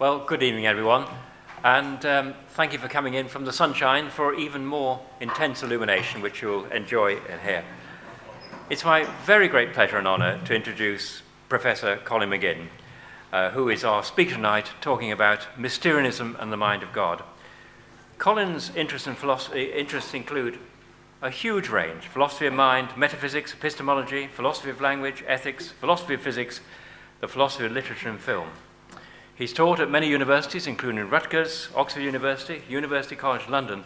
Well, good evening, everyone, and thank you for coming in from the sunshine for even more intense illumination, which you'll enjoy in here. It's my very great pleasure and honour to introduce Professor Colin McGinn, who is our speaker tonight, talking about Mysterianism and the mind of God. Colin's interests include a huge range: philosophy of mind, metaphysics, epistemology, philosophy of language, ethics, philosophy of physics, the philosophy of literature and film. He's taught at many universities, including Rutgers, Oxford University, University College London,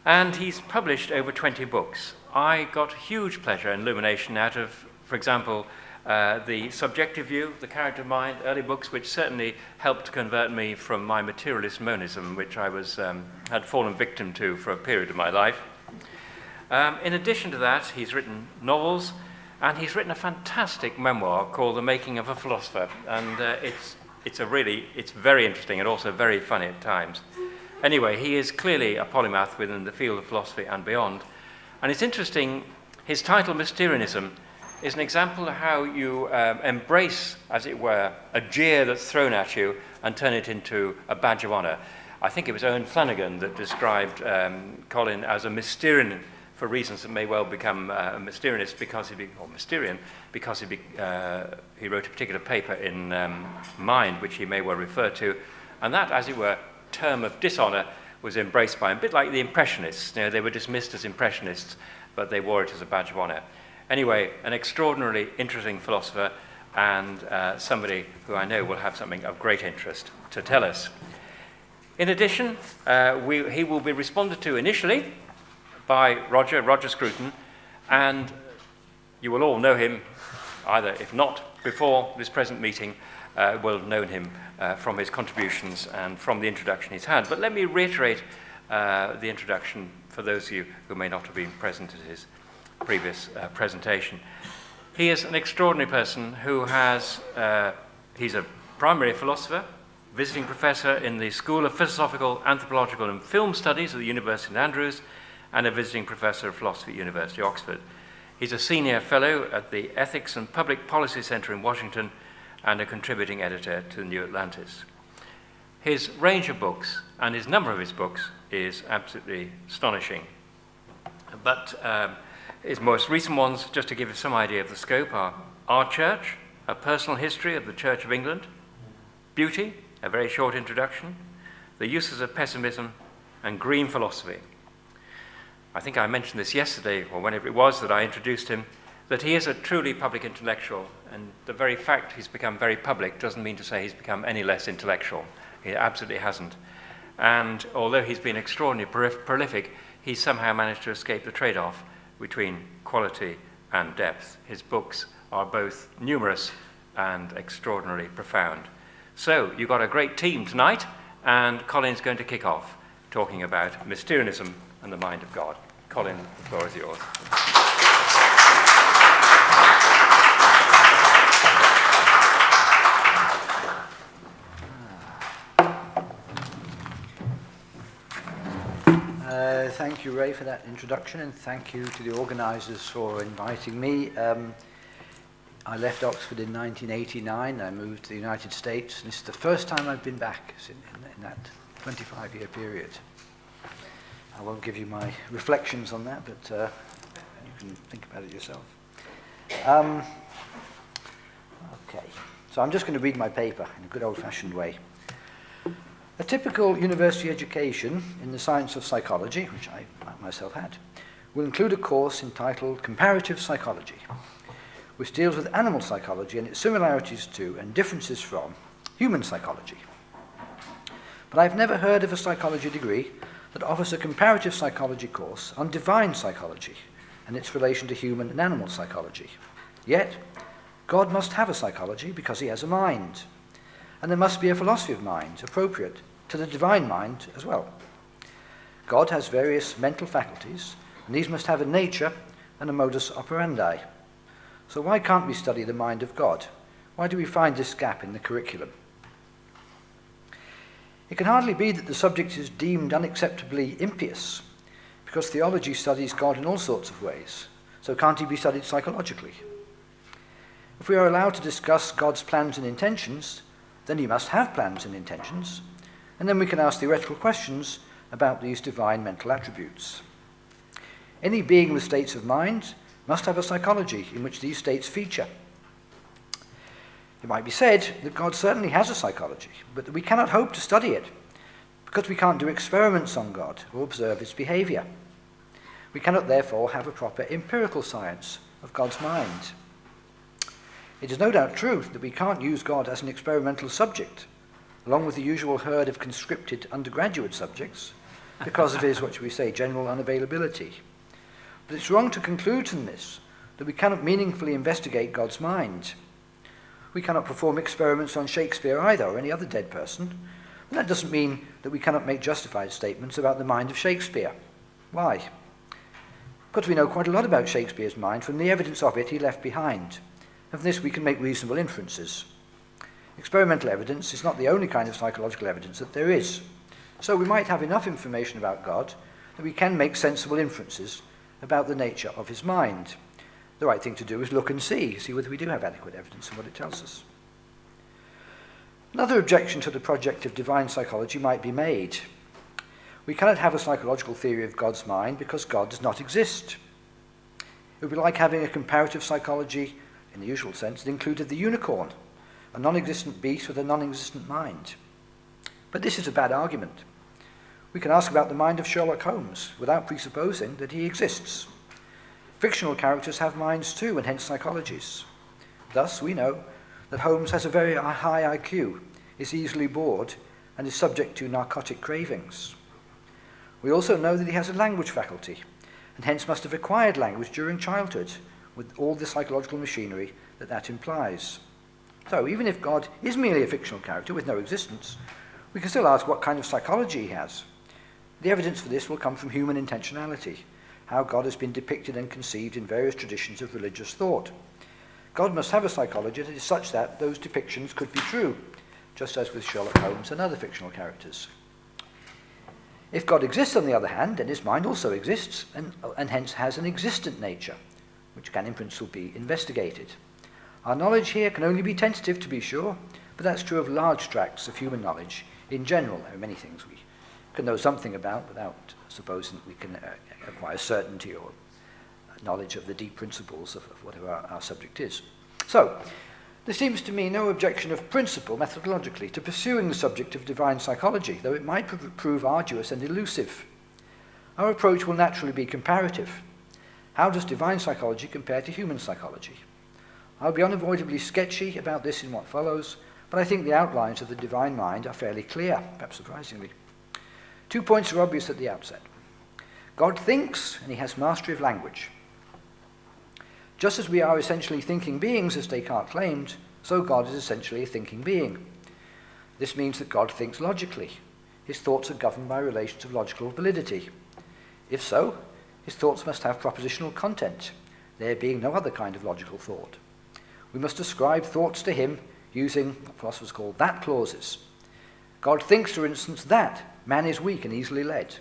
and he's published over 20 books. I got huge pleasure and illumination out of, for example, The Subjective View, The Character of Mind, early books which certainly helped convert me from my materialist monism, which I had fallen victim to for a period of my life. In addition to that, he's written novels, and he's written a fantastic memoir called The Making of a Philosopher, and it's very interesting and also very funny at times. Anyway, he is clearly a polymath within the field of philosophy and beyond. And it's interesting, his title, Mysterianism, is an example of how you embrace, as it were, a jeer that's thrown at you and turn it into a badge of honor. I think it was Owen Flanagan that described Colin as a Mysterian, for reasons that may well become a Mysterianist because Mysterian, because he wrote a particular paper in Mind, which he may well refer to, and that, as it were, term of dishonor was embraced by him, a bit like the Impressionists. You know, they were dismissed as Impressionists, but they wore it as a badge of honor. Anyway, an extraordinarily interesting philosopher, and somebody who I know will have something of great interest to tell us. In addition, he will be responded to initially by Roger Scruton, and you will all know him, either if not before this present meeting, will have known him from his contributions and from the introduction he's had. But let me reiterate the introduction for those of you who may not have been present at his previous presentation. He is an extraordinary person who he's a primary philosopher, visiting professor in the School of Philosophical, Anthropological and Film Studies at the University of St Andrews, and a visiting professor of philosophy at University of Oxford. He's a senior fellow at the Ethics and Public Policy Center in Washington and a contributing editor to the New Atlantis. His range of books and his number of his books is absolutely astonishing. But his most recent ones, just to give you some idea of the scope, are Our Church, A Personal History of the Church of England, Beauty, a very short introduction, The Uses of Pessimism, and Green Philosophy. I think I mentioned this yesterday, or whenever it was that I introduced him, that he is a truly public intellectual, and the very fact he's become very public doesn't mean to say he's become any less intellectual. He absolutely hasn't. And although he's been extraordinarily prolific, he's somehow managed to escape the trade-off between quality and depth. His books are both numerous and extraordinarily profound. So you've got a great team tonight, and Colin's going to kick off talking about Mysterianism and the mind of God. Colin, the floor is yours. Thank you, Ray, for that introduction, and thank you to the organisers for inviting me. I left Oxford in 1989. I moved to the United States, and this is the first time I've been back in that 25-year period. I won't give you my reflections on that, but you can think about it yourself. Okay, so I'm just going to read my paper in a good old-fashioned way. A typical university education in the science of psychology, which I myself had, will include a course entitled Comparative Psychology, which deals with animal psychology and its similarities to and differences from human psychology. But I've never heard of a psychology degree that offers a comparative psychology course on divine psychology and its relation to human and animal psychology. Yet, God must have a psychology because he has a mind, and there must be a philosophy of mind appropriate to the divine mind as well. God has various mental faculties, and these must have a nature and a modus operandi. So why can't we study the mind of God? Why do we find this gap in the curriculum? It can hardly be that the subject is deemed unacceptably impious, because theology studies God in all sorts of ways, so can't he be studied psychologically? If we are allowed to discuss God's plans and intentions, then he must have plans and intentions, and then we can ask theoretical questions about these divine mental attributes. Any being with states of mind must have a psychology in which these states feature. It might be said that God certainly has a psychology, but that we cannot hope to study it, because we can't do experiments on God or observe his behavior. We cannot therefore have a proper empirical science of God's mind. It is no doubt true that we can't use God as an experimental subject, along with the usual herd of conscripted undergraduate subjects, because of his, what shall we say, general unavailability. But it's wrong to conclude from this that we cannot meaningfully investigate God's mind. We cannot perform experiments on Shakespeare either, or any other dead person. And that doesn't mean that we cannot make justified statements about the mind of Shakespeare. Why? Because we know quite a lot about Shakespeare's mind from the evidence of it he left behind. And from this we can make reasonable inferences. Experimental evidence is not the only kind of psychological evidence that there is. So we might have enough information about God that we can make sensible inferences about the nature of his mind. The right thing to do is look and see whether we do have adequate evidence of what it tells us. Another objection to the project of divine psychology might be made. We cannot have a psychological theory of God's mind because God does not exist. It would be like having a comparative psychology, in the usual sense, that included the unicorn, a non-existent beast with a non-existent mind. But this is a bad argument. We can ask about the mind of Sherlock Holmes without presupposing that he exists. Fictional characters have minds too, and hence psychologies. Thus, we know that Holmes has a very high IQ, is easily bored, and is subject to narcotic cravings. We also know that he has a language faculty, and hence must have acquired language during childhood, with all the psychological machinery that implies. So, even if God is merely a fictional character with no existence, we can still ask what kind of psychology he has. The evidence for this will come from human intentionality, how God has been depicted and conceived in various traditions of religious thought. God must have a psychology that is such that those depictions could be true, just as with Sherlock Holmes and other fictional characters. If God exists, on the other hand, then his mind also exists, and hence has an existent nature, which can in principle be investigated. Our knowledge here can only be tentative, to be sure, but that's true of large tracts of human knowledge in general. There are many things we can know something about without supposing that we can acquire certainty or knowledge of the deep principles of whatever our subject is. So, there seems to me no objection of principle, methodologically, to pursuing the subject of divine psychology, though it might prove arduous and elusive. Our approach will naturally be comparative. How does divine psychology compare to human psychology? I'll be unavoidably sketchy about this in what follows, but I think the outlines of the divine mind are fairly clear, perhaps surprisingly. 2 points are obvious at the outset. God thinks, and he has mastery of language. Just as we are essentially thinking beings, as Descartes claimed, so God is essentially a thinking being. This means that God thinks logically. His thoughts are governed by relations of logical validity. If so, his thoughts must have propositional content, there being no other kind of logical thought. We must ascribe thoughts to him using what philosophers call that clauses. God thinks, for instance, that man is weak and easily led.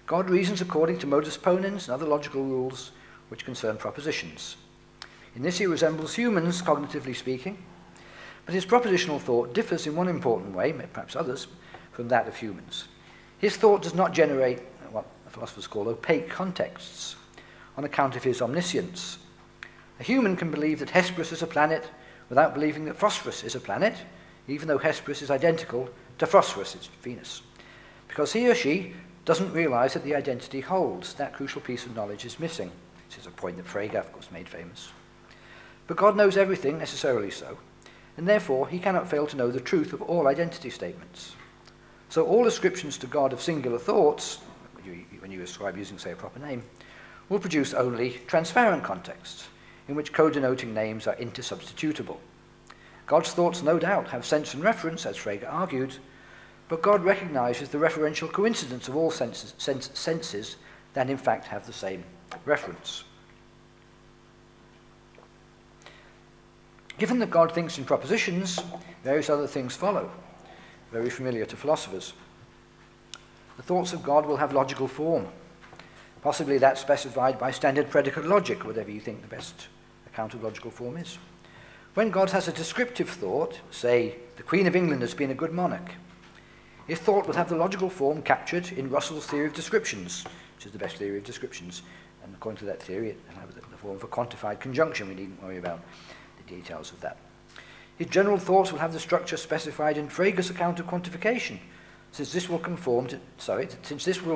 God reasons according to modus ponens and other logical rules which concern propositions. In this he resembles humans, cognitively speaking, but his propositional thought differs in one important way, perhaps others, from that of humans. His thought does not generate what philosophers call opaque contexts on account of his omniscience. A human can believe that Hesperus is a planet without believing that Phosphorus is a planet, even though Hesperus is identical to Phosphorus, it's Venus, because he or she doesn't realize that the identity holds. That crucial piece of knowledge is missing. This is a point that Frege, of course, made famous. But God knows everything, necessarily so, and therefore he cannot fail to know the truth of all identity statements. So all ascriptions to God of singular thoughts, when you ascribe using, say, a proper name, will produce only transparent contexts, in which co-denoting names are intersubstitutable. God's thoughts, no doubt, have sense and reference, as Frege argued, but God recognizes the referential coincidence of all senses that in fact have the same reference. Given that God thinks in propositions, various other things follow, very familiar to philosophers. The thoughts of God will have logical form, possibly that specified by standard predicate logic, whatever you think the best account of logical form is. When God has a descriptive thought, say, the Queen of England has been a good monarch, his thought will have the logical form captured in Russell's theory of descriptions, which is the best theory of descriptions. And according to that theory, it has the form of a quantified conjunction. We needn't worry about the details of that. His general thoughts will have the structure specified in Frege's account of quantification, since this will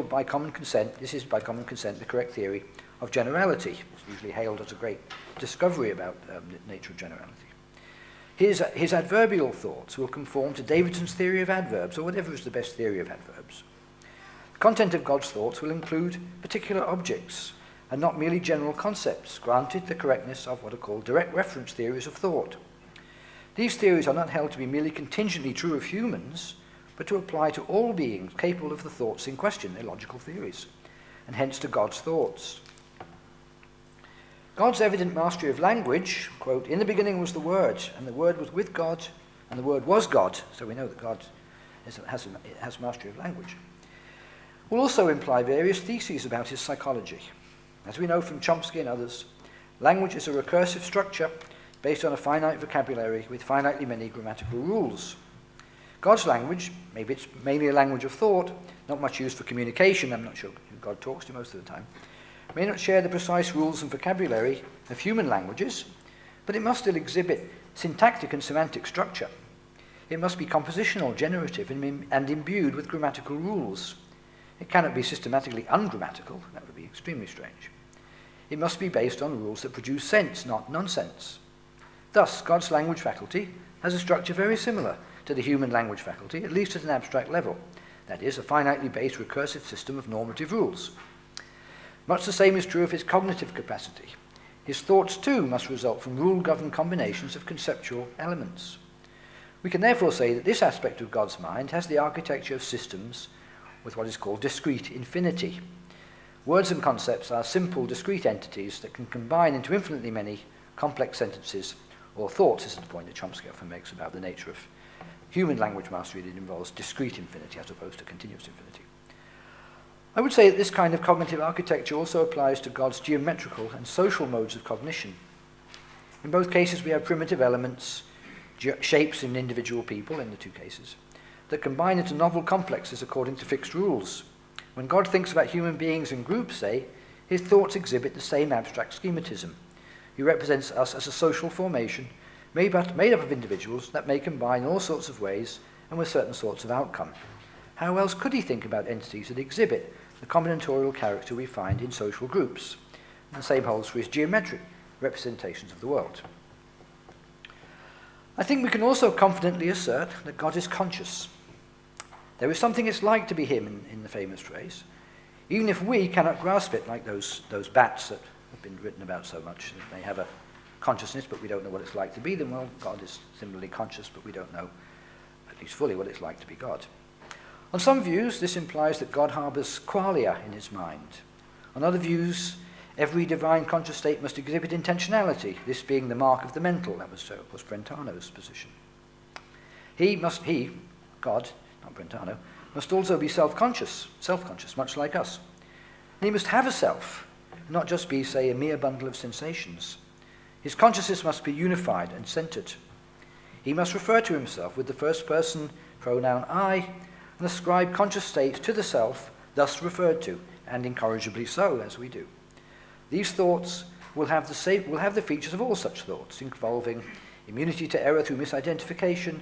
by common consent, this is by common consent the correct theory of generality. It's usually hailed as a great discovery about the nature of generality. His adverbial thoughts will conform to Davidson's theory of adverbs, or whatever is the best theory of adverbs. The content of God's thoughts will include particular objects, and not merely general concepts, granted the correctness of what are called direct reference theories of thought. These theories are not held to be merely contingently true of humans, but to apply to all beings capable of the thoughts in question, their logical theories, and hence to God's thoughts. God's evident mastery of language, quote, in the beginning was the Word, and the Word was with God, and the Word was God, so we know that God has mastery of language, will also imply various theses about his psychology. As we know from Chomsky and others, language is a recursive structure based on a finite vocabulary with finitely many grammatical rules. God's language, maybe it's mainly a language of thought, not much used for communication, I'm not sure who God talks to most of the time, may not share the precise rules and vocabulary of human languages, but it must still exhibit syntactic and semantic structure. It must be compositional, generative, and imbued with grammatical rules. It cannot be systematically ungrammatical, that would be extremely strange. It must be based on rules that produce sense, not nonsense. Thus, God's language faculty has a structure very similar to the human language faculty, at least at an abstract level. That is, a finitely based recursive system of normative rules. Much the same is true of his cognitive capacity. His thoughts, too, must result from rule-governed combinations of conceptual elements. We can therefore say that this aspect of God's mind has the architecture of systems with what is called discrete infinity. Words and concepts are simple, discrete entities that can combine into infinitely many complex sentences or thoughts. This is the point that Chomsky often makes about the nature of human language mastery, that involves discrete infinity as opposed to continuous infinity. I would say that this kind of cognitive architecture also applies to God's geometrical and social modes of cognition. In both cases, we have primitive elements, shapes in individual people, in the two cases, that combine into novel complexes according to fixed rules. When God thinks about human beings in groups, say, his thoughts exhibit the same abstract schematism. He represents us as a social formation made up of individuals that may combine in all sorts of ways and with certain sorts of outcome. How else could he think about entities that exhibit the combinatorial character we find in social groups? And the same holds for his geometric representations of the world. I think we can also confidently assert that God is conscious. There is something it's like to be him in the famous phrase, even if we cannot grasp it, like those bats that have been written about so much. They have a consciousness, but we don't know what it's like to be them. Well, God is similarly conscious, but we don't know, at least fully, what it's like to be God. On some views, this implies that God harbours qualia in his mind. On other views, every divine conscious state must exhibit intentionality, this being the mark of the mental. That was Brentano's position. God, not Brentano, must also be self-conscious, much like us. And he must have a self, not just be, say, a mere bundle of sensations. His consciousness must be unified and centered. He must refer to himself with the first person pronoun I, and ascribe conscious state to the self thus referred to, and incorrigibly so, as we do. These thoughts will have the features of all such thoughts, involving immunity to error through misidentification,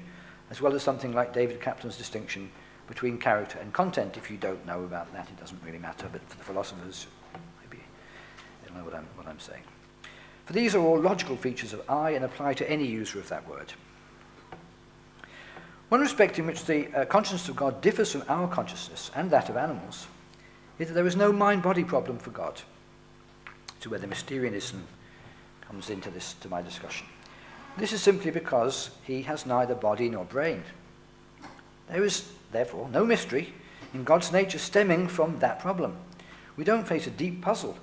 as well as something like David Kaplan's distinction between character and content. If you don't know about that, it doesn't really matter, but for the philosophers, maybe they'll know what I'm saying. For these are all logical features of I and apply to any user of that word. One respect in which the consciousness of God differs from our consciousness and that of animals is that there is no mind-body problem for God. To where the Mysterianism comes into my discussion. This is simply because he has neither body nor brain. There is, therefore, no mystery in God's nature stemming from that problem. We don't face a deep puzzle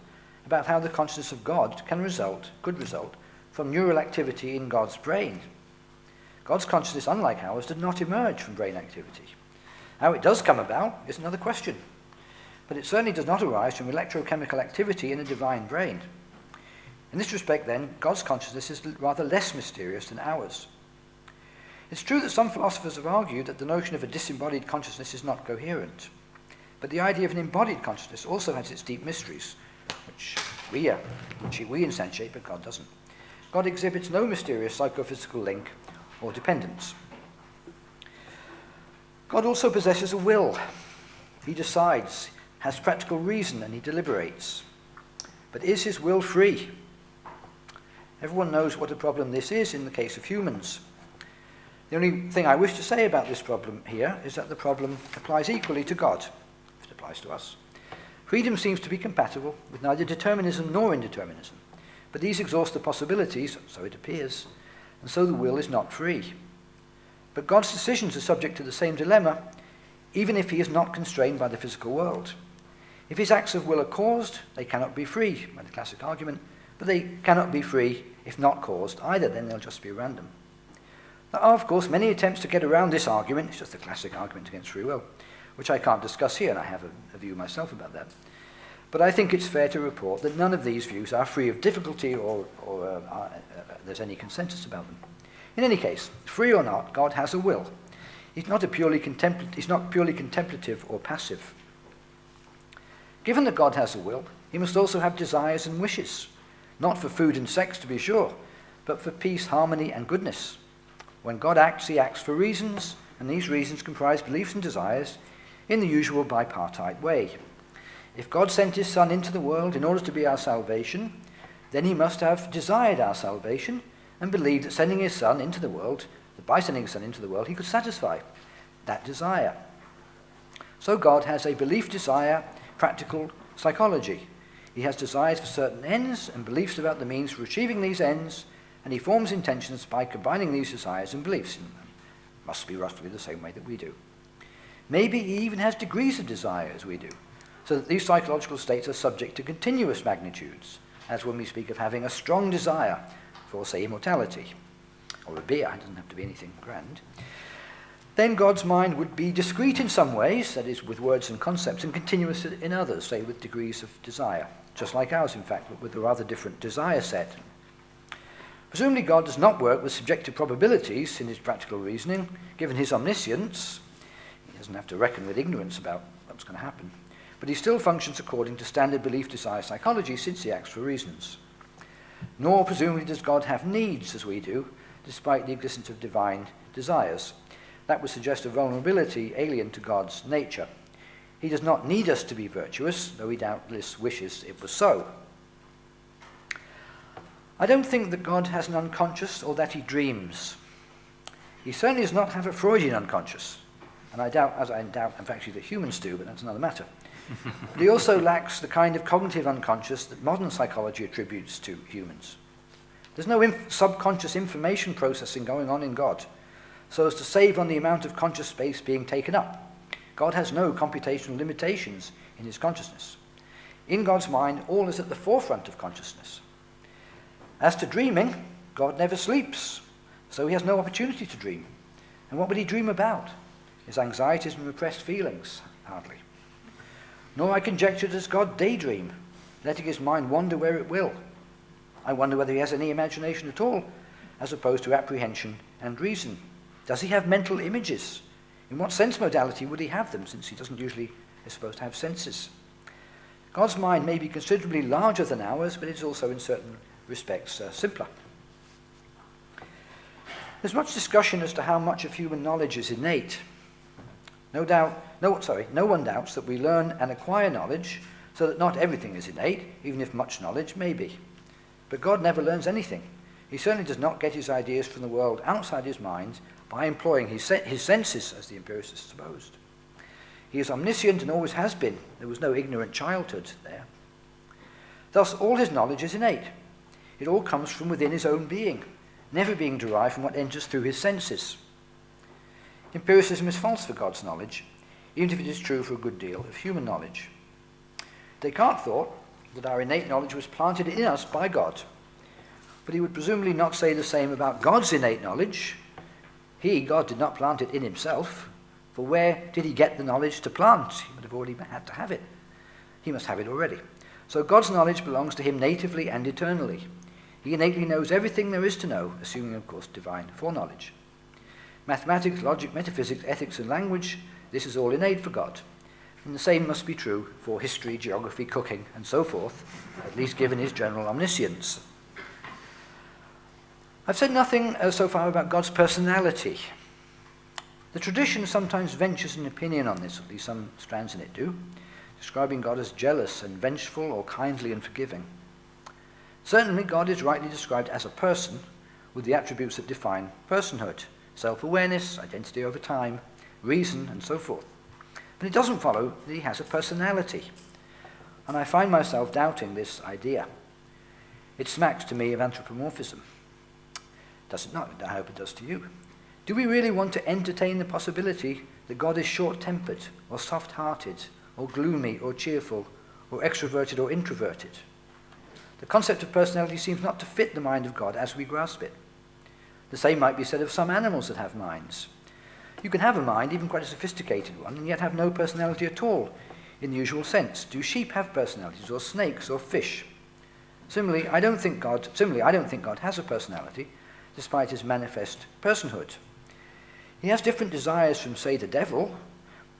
about how the consciousness of God could result from neural activity in God's brain. God's consciousness, unlike ours, did not emerge from brain activity. How it does come about is another question, but it certainly does not arise from electrochemical activity in a divine brain. In this respect, then, God's consciousness is rather less mysterious than ours. It's true that some philosophers have argued that the notion of a disembodied consciousness is not coherent, but the idea of an embodied consciousness also has its deep mysteries, which we instantiate, but God doesn't. God exhibits no mysterious psychophysical link or dependence. God also possesses a will. He decides, has practical reason, and he deliberates. But is his will free? Everyone knows what a problem this is in the case of humans. The only thing I wish to say about this problem here is that the problem applies equally to God, if it applies to us. Freedom seems to be compatible with neither determinism nor indeterminism, but these exhaust the possibilities, so it appears, and so the will is not free. But God's decisions are subject to the same dilemma, even if he is not constrained by the physical world. If his acts of will are caused, they cannot be free, by the classic argument, but they cannot be free if not caused either, then they'll just be random. There are, of course, many attempts to get around this argument. It's just the classic argument against free will, which I can't discuss here, and I have a view myself about that. But I think it's fair to report that none of these views are free of difficulty or there's any consensus about them. In any case, free or not, God has a will. He's not purely contemplative or passive. Given that God has a will, he must also have desires and wishes, not for food and sex to be sure, but for peace, harmony, and goodness. When God acts, he acts for reasons, and these reasons comprise beliefs and desires in the usual bipartite way. If God sent his Son into the world in order to be our salvation, then he must have desired our salvation and believed that sending his Son into the world, that by sending his Son into the world, he could satisfy that desire. So God has a belief, desire, practical psychology. He has desires for certain ends and beliefs about the means for achieving these ends, and he forms intentions by combining these desires and beliefs. It must be roughly the same way that we do. Maybe he even has degrees of desire as we do, so that these psychological states are subject to continuous magnitudes, as when we speak of having a strong desire for, say, immortality, or a beer. It doesn't have to be anything grand. Then God's mind would be discrete in some ways, that is, with words and concepts, and continuous in others, say, with degrees of desire, just like ours, in fact, but with a rather different desire set. Presumably God does not work with subjective probabilities in his practical reasoning. Given his omniscience, he doesn't have to reckon with ignorance about what's going to happen. But he still functions according to standard belief desire psychology, since he acts for reasons. Nor, presumably, does God have needs, as we do, despite the existence of divine desires. That would suggest a vulnerability alien to God's nature. He does not need us to be virtuous, though he doubtless wishes it was so. I don't think that God has an unconscious or that he dreams. He certainly does not have a Freudian unconscious, and I doubt, in fact, that humans do, but that's another matter. But he also lacks the kind of cognitive unconscious that modern psychology attributes to humans. There's no subconscious information processing going on in God, so as to save on the amount of conscious space being taken up. God has no computational limitations in his consciousness. In God's mind, all is at the forefront of consciousness. As to dreaming, God never sleeps, so he has no opportunity to dream. And what would he dream about? His anxieties and repressed feelings? Hardly. Nor I conjecture does God daydream, letting his mind wander where it will. I wonder whether he has any imagination at all, as opposed to apprehension and reason. Does he have mental images? In what sense modality would he have them, since he doesn't usually is supposed to have senses? God's mind may be considerably larger than ours, but it's also in certain respects simpler. There's much discussion as to how much of human knowledge is innate. No one doubts that we learn and acquire knowledge, so that not everything is innate, even if much knowledge may be. But God never learns anything. He certainly does not get his ideas from the world outside his mind by employing his senses, as the empiricists supposed. He is omniscient and always has been. There was no ignorant childhood there. Thus, all his knowledge is innate. It all comes from within his own being, never being derived from what enters through his senses. Empiricism is false for God's knowledge, even if it is true for a good deal of human knowledge. Descartes thought that our innate knowledge was planted in us by God, but he would presumably not say the same about God's innate knowledge. God, did not plant it in himself, for where did he get the knowledge to plant? He would have already had to have it. He must have it already. So God's knowledge belongs to him natively and eternally. He innately knows everything there is to know, assuming, of course, divine foreknowledge. Mathematics, logic, metaphysics, ethics, and language, this is all innate for God. And the same must be true for history, geography, cooking, and so forth, at least given his general omniscience. I've said nothing so far about God's personality. The tradition sometimes ventures an opinion on this, at least some strands in it do, describing God as jealous and vengeful or kindly and forgiving. Certainly, God is rightly described as a person with the attributes that define personhood: self-awareness, identity over time, reason, and so forth. But it doesn't follow that he has a personality, and I find myself doubting this idea. It smacks to me of anthropomorphism. Does it not? I hope it does to you. Do we really want to entertain the possibility that God is short-tempered, or soft-hearted, or gloomy, or cheerful, or extroverted, or introverted? The concept of personality seems not to fit the mind of God as we grasp it. The same might be said of some animals that have minds. You can have a mind, even quite a sophisticated one, and yet have no personality at all, in the usual sense. Do sheep have personalities, or snakes, or fish? Similarly, I don't think God has a personality, despite his manifest personhood. He has different desires from, say, the devil,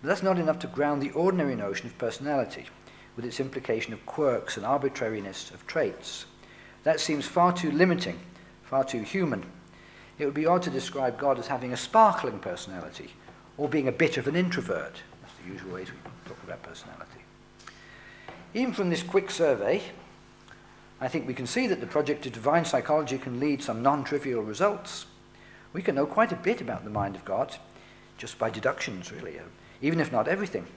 but that's not enough to ground the ordinary notion of personality, with its implication of quirks and arbitrariness of traits. That seems far too limiting, far too human. It would be odd to describe God as having a sparkling personality, or being a bit of an introvert. That's the usual ways we talk about personality. Even from this quick survey, I think we can see that the project of divine psychology can lead some non-trivial results. We can know quite a bit about the mind of God, just by deductions, really, even if not everything.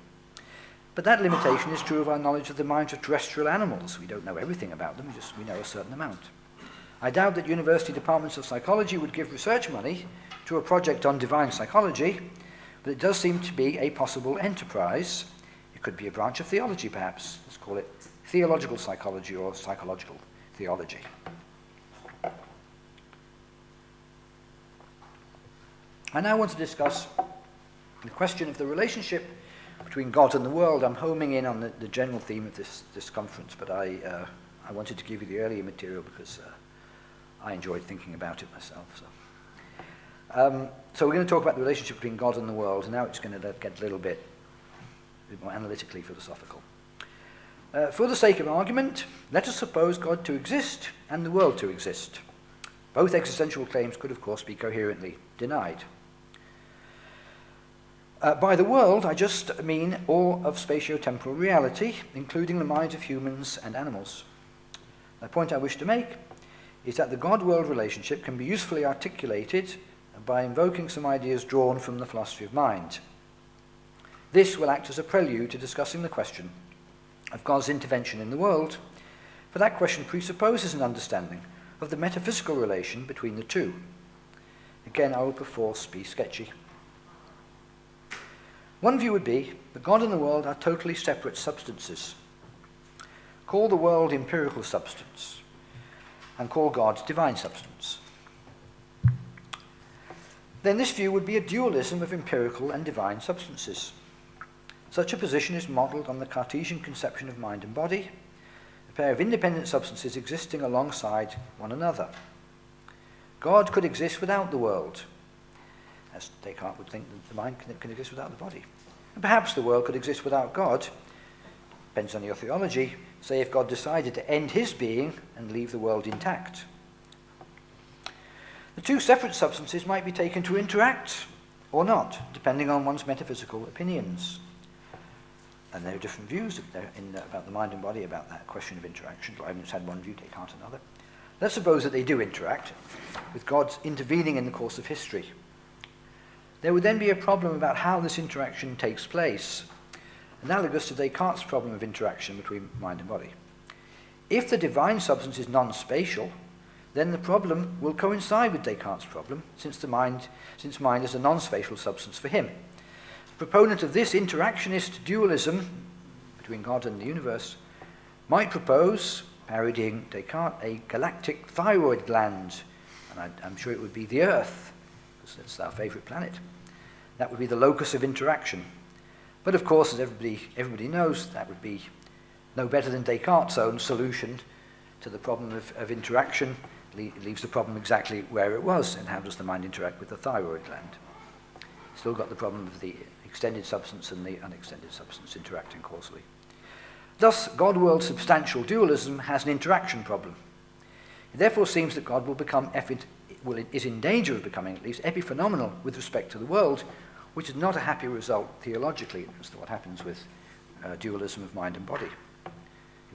But that limitation is true of our knowledge of the minds of terrestrial animals. We don't know everything about them, we know a certain amount. I doubt that university departments of psychology would give research money to a project on divine psychology, but it does seem to be a possible enterprise. It could be a branch of theology, perhaps. Let's call it theological psychology or psychological theology. I now want to discuss the question of the relationship between God and the world. I'm homing in on the general theme of this conference, but I wanted to give you the earlier material because I enjoyed thinking about it myself. So we're going to talk about the relationship between God and the world, and now it's going to get a little bit more analytically philosophical. For the sake of argument, let us suppose God to exist and the world to exist. Both existential claims could, of course, be coherently denied. By the world, I just mean all of spatio-temporal reality, including the minds of humans and animals. The point I wish to make is that the God-world relationship can be usefully articulated by invoking some ideas drawn from the philosophy of mind. This will act as a prelude to discussing the question of God's intervention in the world, for that question presupposes an understanding of the metaphysical relation between the two. Again, I will perforce be sketchy. One view would be that God and the world are totally separate substances. Call the world empirical substance, and call God divine substance. Then this view would be a dualism of empirical and divine substances. Such a position is modelled on the Cartesian conception of mind and body, a pair of independent substances existing alongside one another. God could exist without the world, as Descartes would think that the mind can exist without the body. And perhaps the world could exist without God, depends on your theology, say if God decided to end his being and leave the world intact. The two separate substances might be taken to interact or not, depending on one's metaphysical opinions. And there are different views about the mind and body about that question of interaction. Leibniz had one view, Descartes another. Let's suppose that they do interact, with God intervening in the course of history. There would then be a problem about how this interaction takes place, analogous to Descartes' problem of interaction between mind and body. If the divine substance is non-spatial, then the problem will coincide with Descartes' problem, since mind is a non-spatial substance for him. The proponent of this interactionist dualism between God and the universe might propose, parodying Descartes, a galactic thyroid gland, and I'm sure it would be the Earth, because that's our favourite planet. That would be the locus of interaction. But of course, as everybody knows, that would be no better than Descartes' own solution to the problem of interaction, It leaves the problem exactly where it was, and how does the mind interact with the thyroid gland. Still got the problem of the extended substance and the unextended substance interacting causally. Thus, God-world substantial dualism has an interaction problem. It therefore seems that God will become, is in danger of becoming at least epiphenomenal with respect to the world, which is not a happy result theologically as to what happens with dualism of mind and body.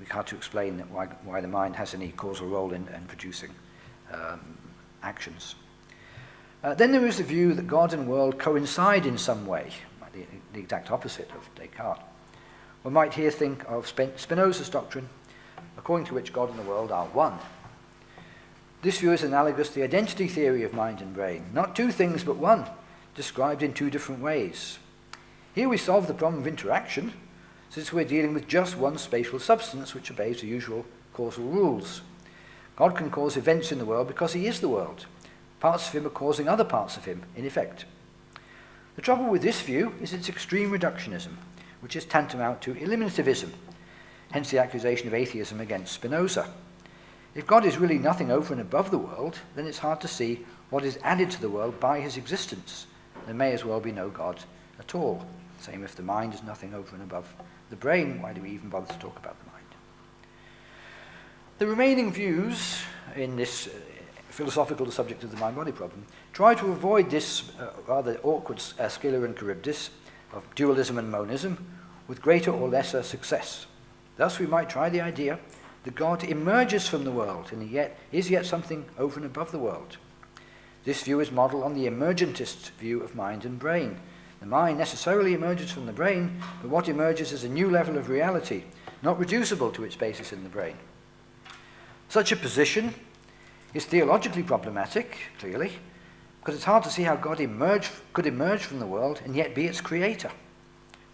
It's hard to explain why the mind has any causal role in producing actions. Then there is the view that God and world coincide in some way, the exact opposite of Descartes. One might here think of Spinoza's doctrine, according to which God and the world are one. This view is analogous to the identity theory of mind and brain, not two things but one, described in two different ways. Here we solve the problem of interaction, since we're dealing with just one spatial substance which obeys the usual causal rules. God can cause events in the world because he is the world. Parts of him are causing other parts of him, in effect. The trouble with this view is its extreme reductionism, which is tantamount to eliminativism, hence the accusation of atheism against Spinoza. If God is really nothing over and above the world, then it's hard to see what is added to the world by his existence. There may as well be no God at all. Same if the mind is nothing over and above the brain, why do we even bother to talk about the mind? The remaining views in this philosophical subject of the mind-body problem try to avoid this rather awkward Scylla and Charybdis of dualism and monism with greater or lesser success. Thus we might try the idea that God emerges from the world and is yet something over and above the world. This view is modelled on the emergentist view of mind and brain. The mind necessarily emerges from the brain, but what emerges is a new level of reality, not reducible to its basis in the brain. Such a position is theologically problematic, clearly, because it's hard to see how God could emerge from the world and yet be its creator.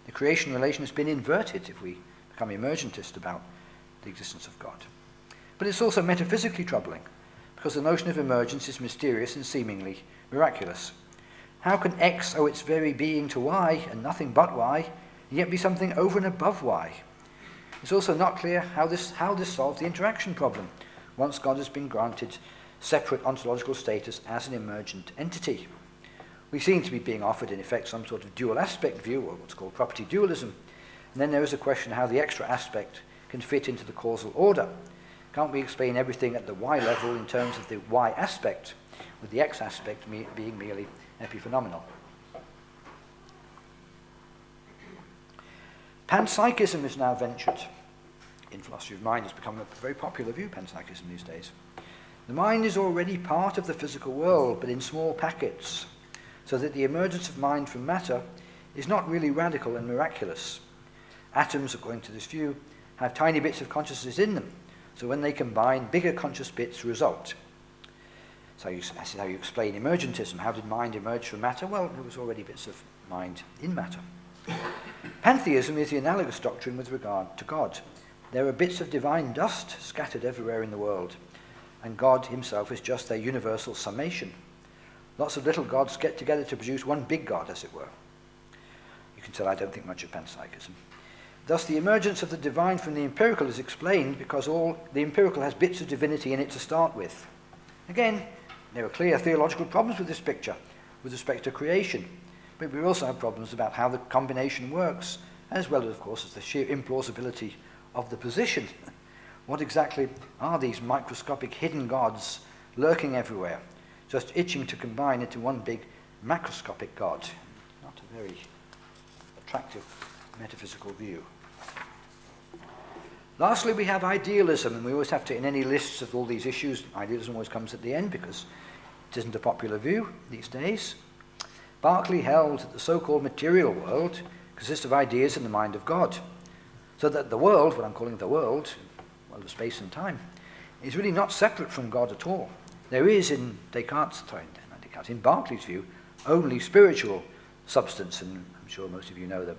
The creation relation has been inverted if we become emergentist about the existence of God. But it's also metaphysically troubling, because the notion of emergence is mysterious and seemingly miraculous. How can X owe its very being to Y and nothing but Y, and yet be something over and above Y? It's also not clear how this solves the interaction problem, once God has been granted separate ontological status as an emergent entity. We seem to be being offered, in effect, some sort of dual aspect view, or what's called property dualism. And then there is a question how the extra aspect can fit into the causal order. Can't we explain everything at the Y level in terms of the Y aspect, with the X aspect being merely epiphenomenal? Panpsychism is now ventured. In philosophy of mind, it's become a very popular view, panpsychism, these days. The mind is already part of the physical world, but in small packets, so that the emergence of mind from matter is not really radical and miraculous. Atoms, according to this view, have tiny bits of consciousness in them, so when they combine, bigger conscious bits result. So that's how you explain emergentism. How did mind emerge from matter? Well, there was already bits of mind in matter. Pantheism is the analogous doctrine with regard to God. There are bits of divine dust scattered everywhere in the world, and God himself is just their universal summation. Lots of little gods get together to produce one big God, as it were. You can tell I don't think much of panpsychism. Thus, the emergence of the divine from the empirical is explained because all the empirical has bits of divinity in it to start with. Again, there are clear theological problems with this picture with respect to creation, but we also have problems about how the combination works, as well as, of course, as the sheer implausibility of the position. What exactly are these microscopic hidden gods lurking everywhere, just itching to combine into one big macroscopic God? Not a very attractive metaphysical view. Lastly, we have idealism, and we always have to, in any lists of all these issues, idealism always comes at the end because it isn't a popular view these days. Berkeley held that the so-called material world consists of ideas in the mind of God, so that the world, what I'm calling the world, well, the space and time, is really not separate from God at all. There is in in Berkeley's view, only spiritual substance, and I'm sure most of you know that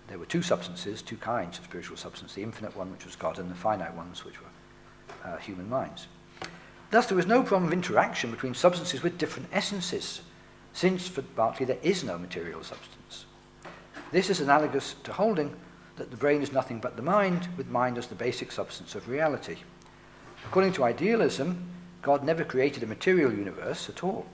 there were two substances, two kinds of spiritual substance, the infinite one, which was God, and the finite ones, which were human minds. Thus, there was no problem of interaction between substances with different essences, since for Berkeley there is no material substance. This is analogous to holding that the brain is nothing but the mind, with mind as the basic substance of reality. According to idealism, God never created a material universe at all,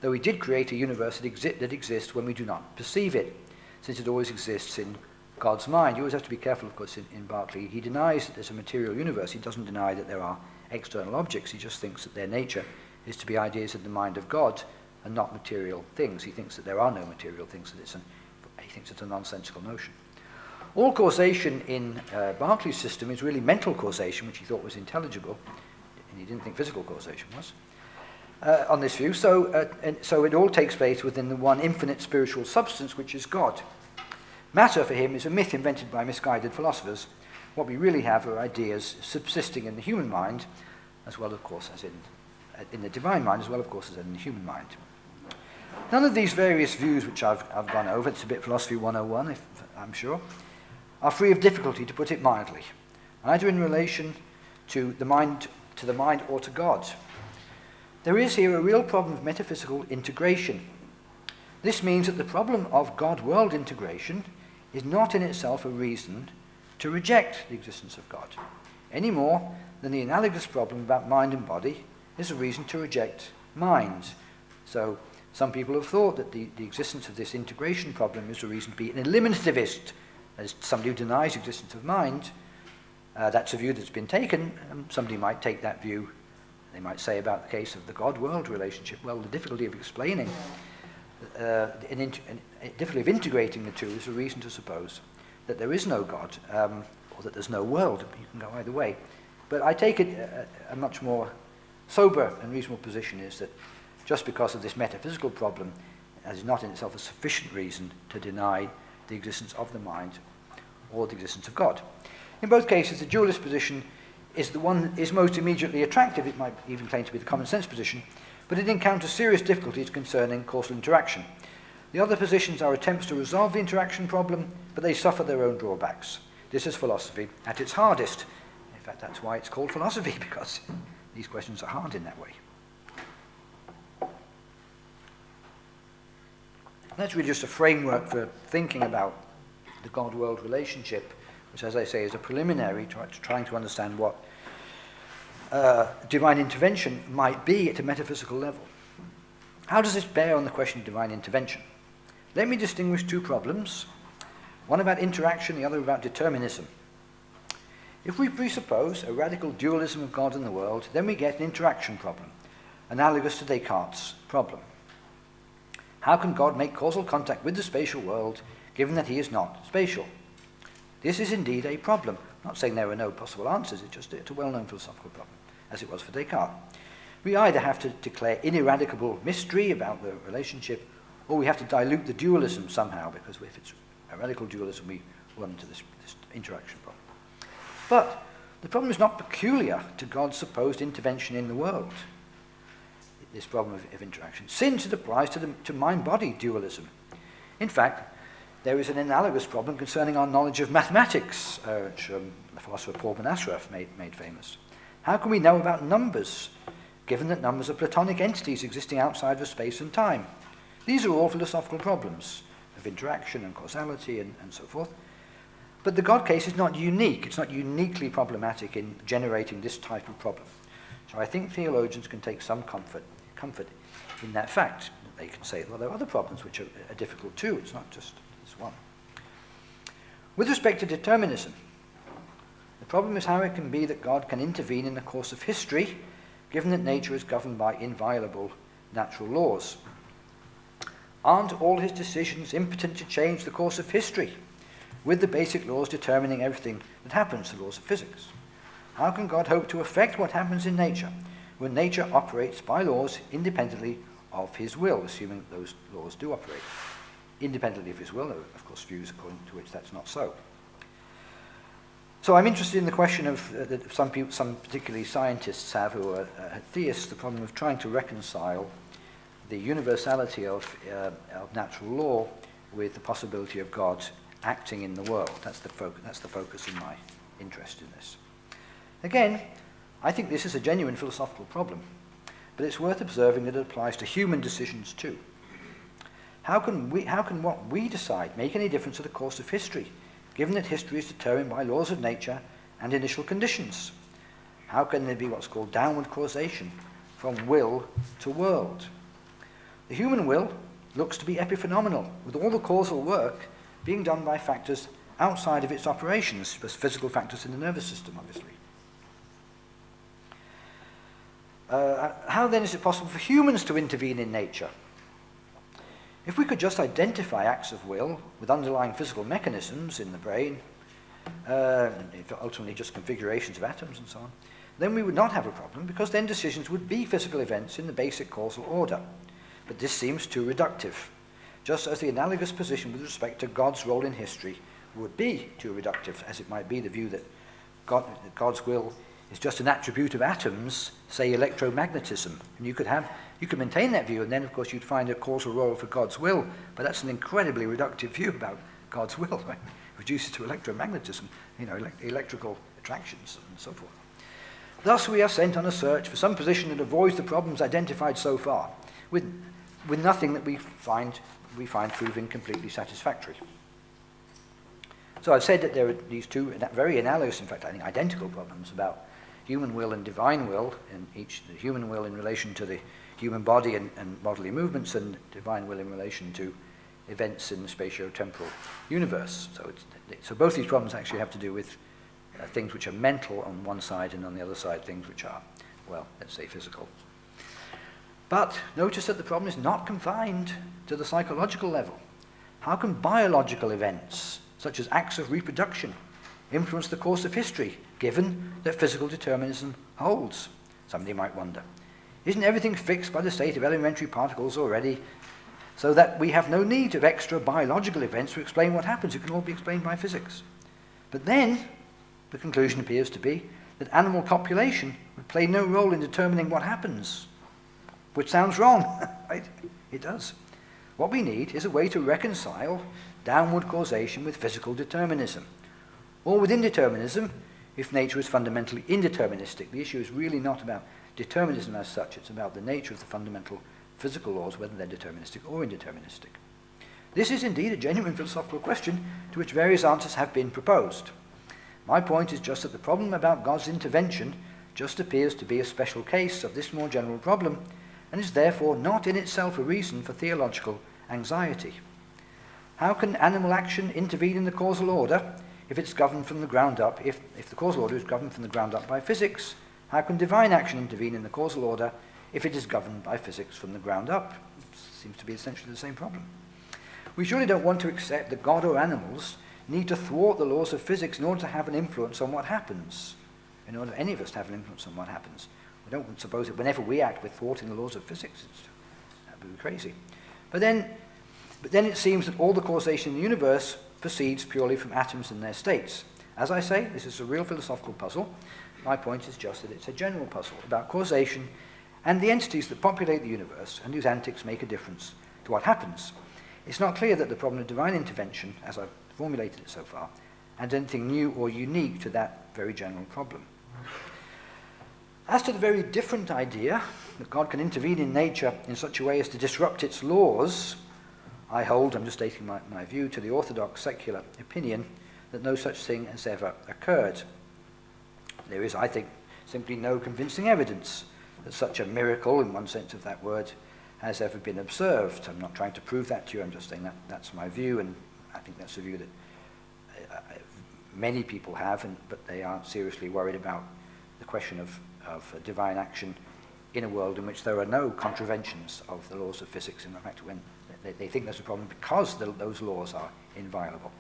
though he did create a universe that exists when we do not perceive it, since it always exists in God's mind. You always have to be careful, of course, in Berkeley. He denies that there's a material universe. He doesn't deny that there are external objects. He just thinks that their nature is to be ideas in the mind of God and not material things. He thinks that there are no material things, that he thinks it's a nonsensical notion. All causation in Berkeley's system is really mental causation, which he thought was intelligible, and he didn't think physical causation was, on this view. So it all takes place within the one infinite spiritual substance, which is God. Matter for him is a myth invented by misguided philosophers. What we really have are ideas subsisting in the human mind, as well, of course, as in the divine mind, as well, of course, as in the human mind. None of these various views which I've gone over, it's a bit philosophy 101, I'm sure, are free of difficulty, to put it mildly, either in relation to the mind or to God. There is here a real problem of metaphysical integration. This means that the problem of God-world integration is not in itself a reason to reject the existence of God, any more than the analogous problem about mind and body is a reason to reject mind. So some people have thought that the existence of this integration problem is a reason to be an eliminativist, as somebody who denies the existence of mind. That's a view that's been taken. Somebody might take that view. They might say about the case of the God-world relationship, well, the difficulty of explaining, difficulty of integrating the two is a reason to suppose that there is no God, or that there's no world. You can go either way. But I take it a much more sober and reasonable position is that just because of this metaphysical problem, that is not in itself a sufficient reason to deny the existence of the mind or the existence of God. In both cases, the dualist position is the one that is most immediately attractive. It might even claim to be the common sense position, but it encounters serious difficulties concerning causal interaction. The other positions are attempts to resolve the interaction problem, but they suffer their own drawbacks. This is philosophy at its hardest. In fact, that's why it's called philosophy, because these questions are hard in that way. That's really just a framework for thinking about the God-world relationship, which, as I say, is a preliminary to trying to understand what divine intervention might be at a metaphysical level. How does this bear on the question of divine intervention? Let me distinguish two problems, one about interaction, the other about determinism. If we presuppose a radical dualism of God and the world, then we get an interaction problem, analogous to Descartes' problem. How can God make causal contact with the spatial world, given that he is not spatial? This is indeed a problem. I'm not saying there are no possible answers, it's a well-known philosophical problem, as it was for Descartes. We either have to declare ineradicable mystery about the relationship, or we have to dilute the dualism somehow, because if it's a radical dualism, we run into this interaction problem. But the problem is not peculiar to God's supposed intervention in the world, this problem of interaction, since it applies to mind-body dualism. In fact, there is an analogous problem concerning our knowledge of mathematics, which the philosopher Paul Ben-Ashraf made famous. How can we know about numbers, given that numbers are Platonic entities existing outside of space and time? These are all philosophical problems of interaction and causality and so forth. But the God case is not unique. It's not uniquely problematic in generating this type of problem. So I think theologians can take some comfort in that fact. They can say, well, there are other problems which are difficult too. It's not just this one. With respect to determinism, the problem is how it can be that God can intervene in the course of history, given that nature is governed by inviolable natural laws. Aren't all his decisions impotent to change the course of history, with the basic laws determining everything that happens, the laws of physics? How can God hope to affect what happens in nature, when nature operates by laws independently of his will, assuming that those laws do operate independently of his will? There are, of course, views according to which that's not so. So I'm interested in the question of that some particularly scientists have who are theists, the problem of trying to reconcile the universality of natural law with the possibility of God acting in the world. That's the focus in my interest in this. Again, I think this is a genuine philosophical problem, but it's worth observing that it applies to human decisions too. How can what we decide make any difference to the course of history, given that history is determined by laws of nature and initial conditions? How can there be what's called downward causation from will to world. The human will looks to be epiphenomenal, with all the causal work being done by factors outside of its operations, physical factors in the nervous system, obviously. How then is it possible for humans to intervene in nature? If we could just identify acts of will with underlying physical mechanisms in the brain, ultimately just configurations of atoms and so on, then we would not have a problem, because then decisions would be physical events in the basic causal order. But this seems too reductive, just as the analogous position with respect to God's role in history would be too reductive, as it might be the view that God's will is just an attribute of atoms, say electromagnetism. And you could maintain that view, and then of course you'd find a causal role for God's will, but that's an incredibly reductive view about God's will, right? Reduce it to electromagnetism, electrical attractions and so forth. Thus we are sent on a search for some position that avoids the problems identified so far, with nothing that we find proving completely satisfactory. So I've said that there are these two very analogous, in fact I think identical problems about human will and divine will, and the human will in relation to the human body and bodily movements, and divine will in relation to events in the spatio-temporal universe. So both these problems actually have to do with things which are mental on one side, and on the other side things which are, well, let's say physical. But notice that the problem is not confined to the psychological level. How can biological events, such as acts of reproduction, influence the course of history, given that physical determinism holds? Somebody might wonder. Isn't everything fixed by the state of elementary particles already, so that we have no need of extra biological events to explain what happens? It can all be explained by physics. But then, the conclusion appears to be that animal copulation would play no role in determining what happens, which sounds wrong, right? It does. What we need is a way to reconcile downward causation with physical determinism, or with indeterminism if nature is fundamentally indeterministic. The issue is really not about determinism as such, it's about the nature of the fundamental physical laws, whether they're deterministic or indeterministic. This is indeed a genuine philosophical question to which various answers have been proposed. My point is just that the problem about God's intervention just appears to be a special case of this more general problem, and is therefore not in itself a reason for theological anxiety. How can animal action intervene in the causal order if it's governed from the ground up? If the causal order is governed from the ground up by physics, how can divine action intervene in the causal order if it is governed by physics from the ground up? It seems to be essentially the same problem. We surely don't want to accept that God or animals need to thwart the laws of physics in order to have an influence on what happens, in order for any of us to have an influence on what happens. We don't suppose that whenever we act, we're thwarting the laws of physics. That would be crazy. But then it seems that all the causation in the universe proceeds purely from atoms and their states. As I say, this is a real philosophical puzzle. My point is just that it's a general puzzle about causation and the entities that populate the universe and whose antics make a difference to what happens. It's not clear that the problem of divine intervention, as I've formulated it so far, adds anything new or unique to that very general problem. As to the very different idea that God can intervene in nature in such a way as to disrupt its laws, I hold, I'm just stating my view, to the orthodox secular opinion that no such thing has ever occurred. There is, I think, simply no convincing evidence that such a miracle, in one sense of that word, has ever been observed. I'm not trying to prove that to you, I'm just saying that that's my view, and I think that's a view that many people have, but they aren't seriously worried about the question of divine action in a world in which there are no contraventions of the laws of physics. In fact, when they think there's a problem because those laws are inviolable.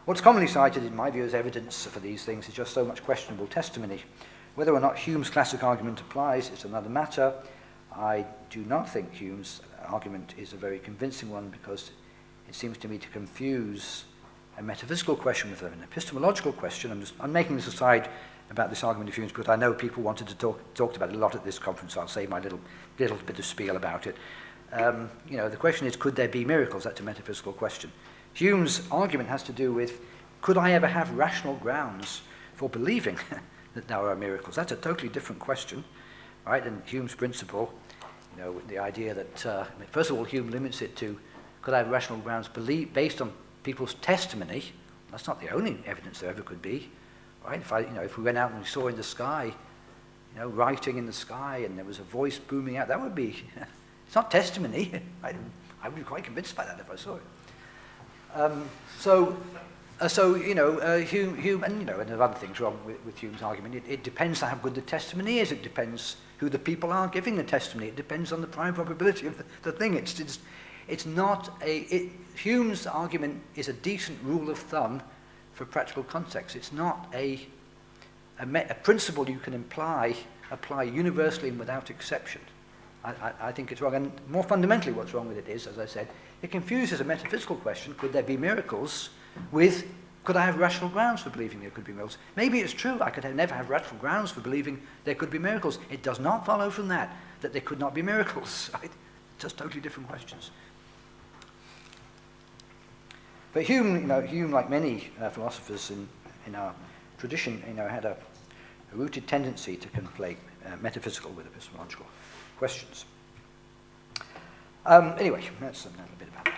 What's commonly cited, in my view, as evidence for these things is just so much questionable testimony. Whether or not Hume's classic argument applies is another matter. I do not think Hume's argument is a very convincing one, because it seems to me to confuse a metaphysical question with an epistemological question. I'm making this aside about this argument of Hume's because I know people wanted to talk about it a lot at this conference, so I'll say my little bit of spiel about it. The question is, could there be miracles? That's a metaphysical question. Hume's argument has to do with, could I ever have rational grounds for believing that there are miracles? That's a totally different question, right? And Hume's principle, the idea that, first of all, Hume limits it to, could I have rational grounds based on people's testimony? That's not the only evidence there ever could be, right? If we went out and we saw in the sky, writing in the sky and there was a voice booming out, that would be, it's not testimony. I would be quite convinced by that if I saw it. Hume, and there are other things wrong with Hume's argument. It depends on how good the testimony is. It depends who the people are giving the testimony. It depends on the prime probability of the thing. It's not Hume's argument is a decent rule of thumb for practical context. It's not a principle you can apply universally and without exception. I think it's wrong. And more fundamentally, what's wrong with it is, as I said, it confuses a metaphysical question, could there be miracles, with could I have rational grounds for believing there could be miracles? Maybe it's true, I could never have rational grounds for believing there could be miracles. It does not follow from that there could not be miracles. Right? Just totally different questions. But Hume, like many philosophers in our tradition, had a rooted tendency to conflate metaphysical with epistemological questions. Anyway, that's a little bit about that.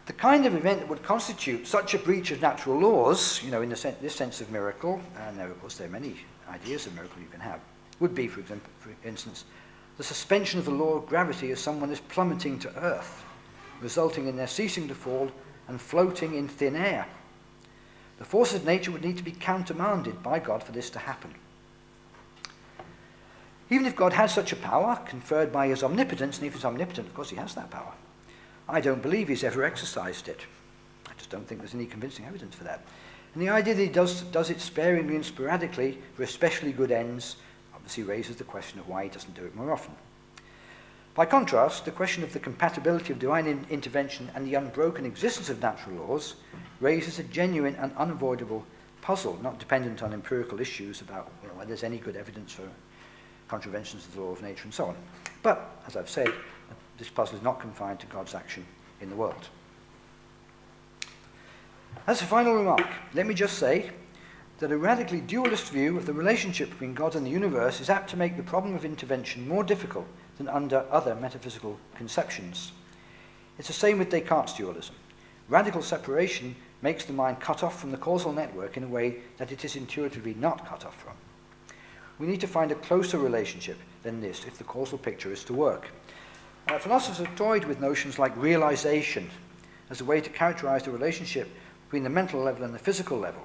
The kind of event that would constitute such a breach of natural laws, in this sense of miracle, and of course there are many ideas of miracle you can have, would be, for instance, the suspension of the law of gravity as someone is plummeting to earth, resulting in their ceasing to fall and floating in thin air. The forces of nature would need to be countermanded by God for this to happen. Even if God had such a power, conferred by his omnipotence, and if he's omnipotent, of course he has that power, I don't believe he's ever exercised it. I just don't think there's any convincing evidence for that. And the idea that he does it sparingly and sporadically for especially good ends obviously raises the question of why he doesn't do it more often. By contrast, the question of the compatibility of divine intervention and the unbroken existence of natural laws raises a genuine and unavoidable puzzle, not dependent on empirical issues about whether there's any good evidence for contraventions of the law of nature and so on. But, as I've said, this puzzle is not confined to God's action in the world. As a final remark, let me just say that a radically dualist view of the relationship between God and the universe is apt to make the problem of intervention more difficult than under other metaphysical conceptions. It's the same with Descartes' dualism. Radical separation makes the mind cut off from the causal network in a way that it is intuitively not cut off from. We need to find a closer relationship than this if the causal picture is to work. Philosophers have toyed with notions like realization as a way to characterize the relationship between the mental level and the physical level,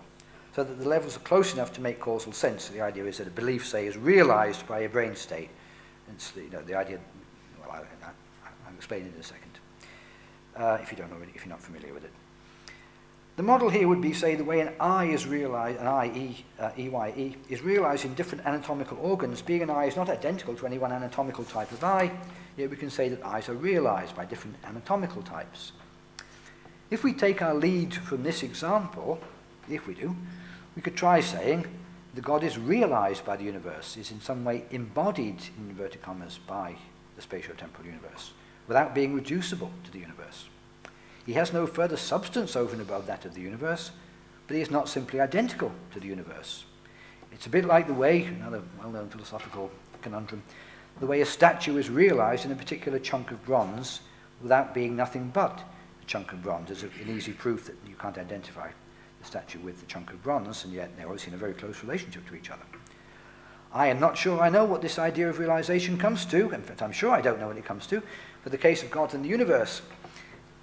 so that the levels are close enough to make causal sense. The idea is that a belief, say, is realized by a brain state. It's the idea, well, I'll explain it in a second, if you're not familiar with it. The model here would be, say, the way an eye is realized, an eye, EYE, is realized in different anatomical organs. Being an eye is not identical to any one anatomical type of eye, yet we can say that eyes are realized by different anatomical types. If we take our lead from this example, if we do, we could try saying that God is realized by the universe, is in some way embodied, in inverted commas, by the spatio-temporal universe, without being reducible to the universe. He has no further substance over and above that of the universe, but he is not simply identical to the universe. It's a bit like the way, another well-known philosophical conundrum, the way a statue is realized in a particular chunk of bronze without being nothing but a chunk of bronze. There's an easy proof that you can't identify the statue with the chunk of bronze, and yet they're obviously in a very close relationship to each other. I am not sure I know what this idea of realization comes to. In fact, I'm sure I don't know what it comes to for the case of God and the universe.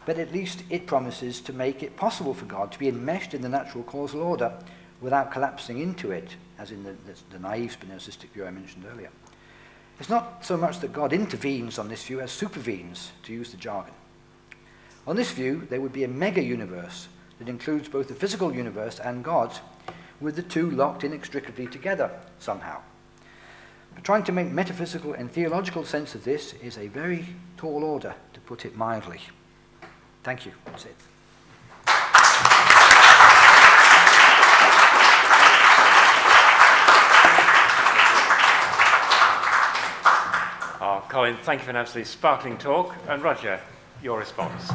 But at least it promises to make it possible for God to be enmeshed in the natural causal order without collapsing into it, as in the naive Spinozistic view I mentioned earlier. It's not so much that God intervenes on this view as supervenes, to use the jargon. On this view, there would be a mega-universe that includes both the physical universe and God, with the two locked inextricably together somehow. But trying to make metaphysical and theological sense of this is a very tall order, to put it mildly. Thank you. That's it. Colin, thank you for an absolutely sparkling talk. And Roger, your response.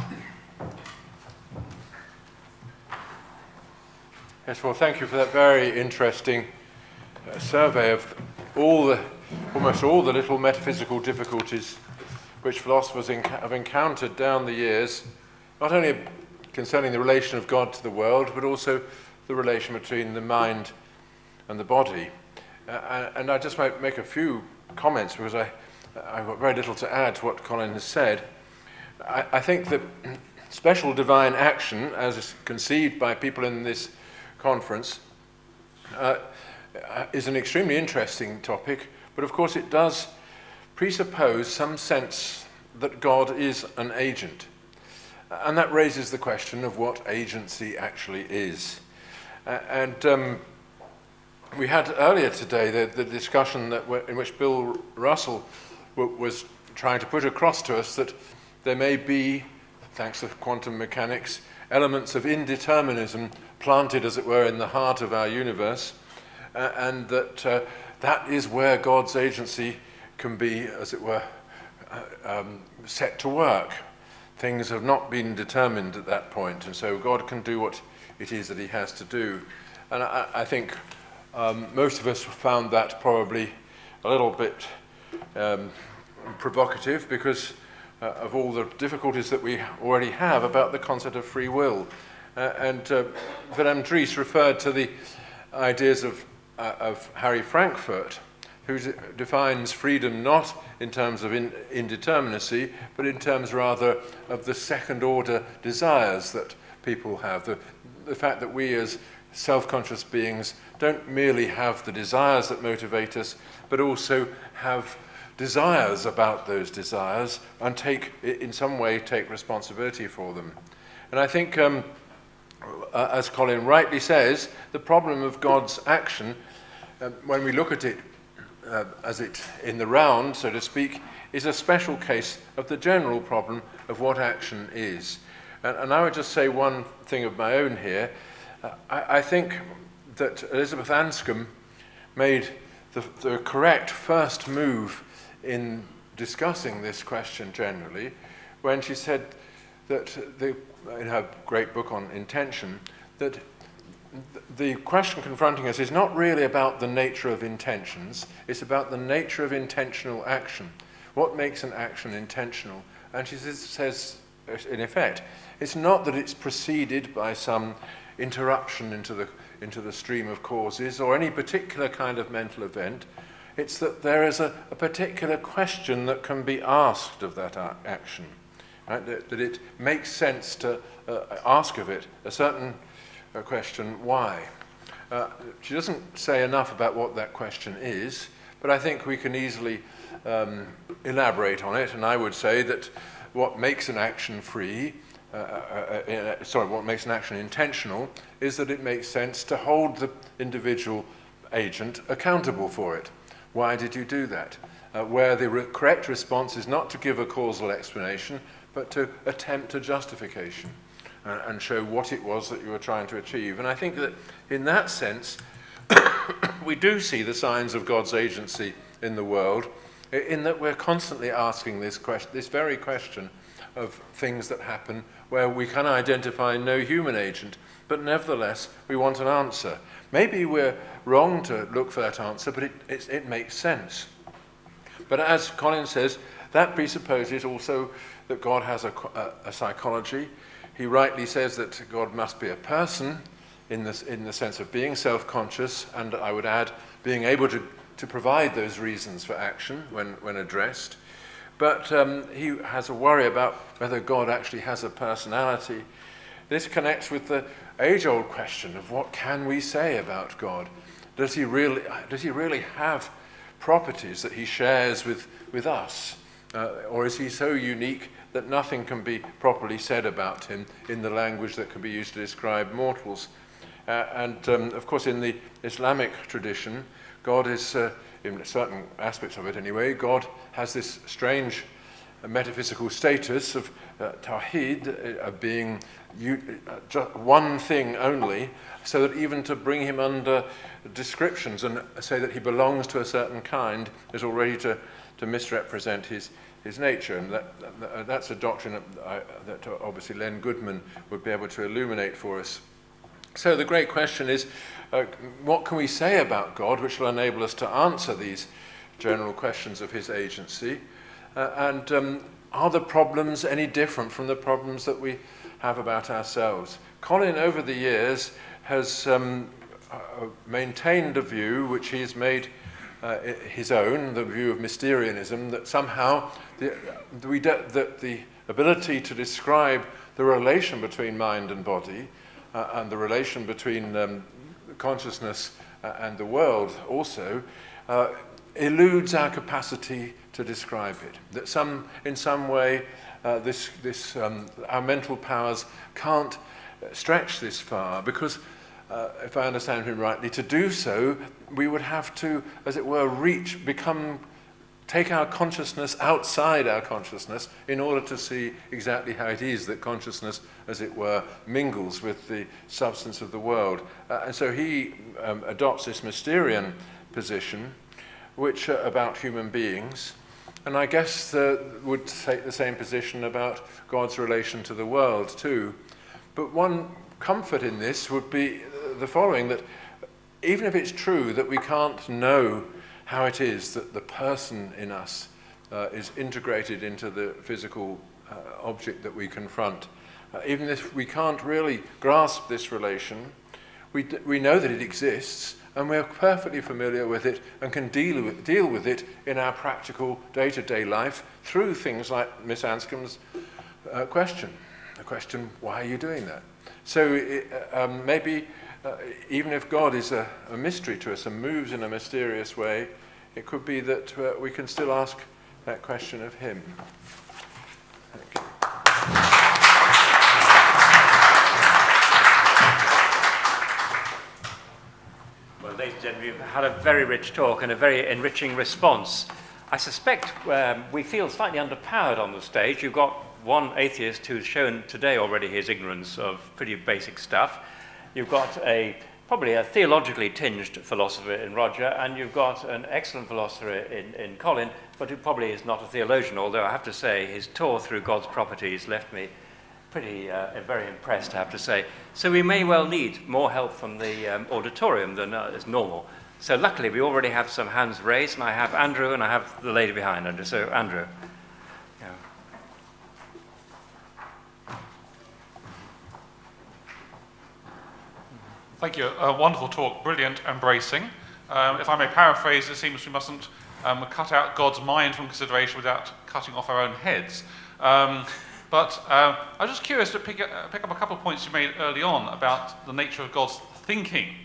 Yes, well, thank you for that very interesting survey of almost all the little metaphysical difficulties which philosophers have encountered down the years, not only concerning the relation of God to the world, but also the relation between the mind and the body. And I just might make a few comments because I've got very little to add to what Colin has said. I think that special divine action, as is conceived by people in this conference, is an extremely interesting topic, but of course it does presuppose some sense that God is an agent. And that raises the question of what agency actually is. We had earlier today the discussion in which Bill Russell was trying to put across to us that there may be, thanks to quantum mechanics, elements of indeterminism planted, as it were, in the heart of our universe, and that that is where God's agency can be, as it were, set to work. Things have not been determined at that point, and so God can do what it is that he has to do. And I think most of us found that probably a little bit provocative because of all the difficulties that we already have about the concept of free will. Willem Dries referred to the ideas of Harry Frankfurt, who defines freedom not in terms of indeterminacy, but in terms rather of the second-order desires that people have. The fact that we as self-conscious beings don't merely have the desires that motivate us, but also have desires about those desires and in some way take responsibility for them. And I think, as Colin rightly says, the problem of God's action, when we look at it as it in the round, so to speak, is a special case of the general problem of what action is. And I would just say one thing of my own here. I think that Elizabeth Anscombe made the correct first move in discussing this question generally when she said that in her great book on intention, that the question confronting us is not really about the nature of intentions, it's about the nature of intentional action. What makes an action intentional? And she says, in effect, it's not that it's preceded by some interruption into the stream of causes or any particular kind of mental event. It's that there is a particular question that can be asked of that action, right? That it makes sense to ask of it a certain question, why? She doesn't say enough about what that question is, but I think we can easily elaborate on it, and I would say that what makes an action what makes an action intentional is that it makes sense to hold the individual agent accountable for it. Why did you do that? Where the correct response is not to give a causal explanation, but to attempt a justification and show what it was that you were trying to achieve. And I think that in that sense, we do see the signs of God's agency in the world, in that we're constantly asking this very question of things that happen where we can identify no human agent, but nevertheless we want an answer. Maybe we're wrong to look for that answer, but it makes sense. But as Colin says, that presupposes also that God has a psychology. He rightly says that God must be a person in the sense of being self-conscious, and I would add, being able to provide those reasons for action when addressed. But he has a worry about whether God actually has a personality. This connects with the age-old question of what can we say about God? Does he really have properties that he shares with us? Or is he so unique that nothing can be properly said about him in the language that can be used to describe mortals? Of course, in the Islamic tradition, God is, in certain aspects of it anyway, God has this strange metaphysical status of tawhid, of being just one thing only, so that even to bring him under descriptions and say that he belongs to a certain kind is already to misrepresent his nature. And that's a doctrine that obviously Len Goodman would be able to illuminate for us. So the great question is, what can we say about God which will enable us to answer these general questions of his agency? And are the problems any different from the problems that we have about ourselves? Colin, over the years, has maintained a view which he has made his own, the view of Mysterianism, that somehow that the ability to describe the relation between mind and body and the relation between consciousness and the world also eludes our capacity to describe it. That in some way our mental powers can't stretch this far, because if I understand him rightly, to do so we would have to, as it were, take our consciousness outside our consciousness in order to see exactly how it is that consciousness, as it were, mingles with the substance of the world. And so he adopts this Mysterion position, which about human beings, and I guess would take the same position about God's relation to the world too. But one comfort in this would be the following, that even if it's true that we can't know how it is that the person in us is integrated into the physical object that we confront, even if we can't really grasp this relation, we know that it exists, and we're perfectly familiar with it and can deal with it in our practical day-to-day life through things like Miss Anscombe's question. The question, why are you doing that? So maybe even if God is a mystery to us and moves in a mysterious way, it could be that we can still ask that question of him. Thank you. Well, ladies and gentlemen, we've had a very rich talk and a very enriching response. I suspect we feel slightly underpowered on the stage. You've got one atheist who's shown today already his ignorance of pretty basic stuff. You've got probably a theologically tinged philosopher in Roger, and you've got an excellent philosopher in Colin, but who probably is not a theologian, although I have to say his tour through God's properties left me pretty very impressed, I have to say. So we may well need more help from the auditorium than is normal. So luckily we already have some hands raised, and I have Andrew and I have the lady behind Andrew. So Andrew. Yeah. Thank you. A wonderful talk, brilliant, embracing. If I may paraphrase, it seems we mustn't cut out God's mind from consideration without cutting off our own heads. But I was just curious to pick up a couple of points you made early on about the nature of God's thinking.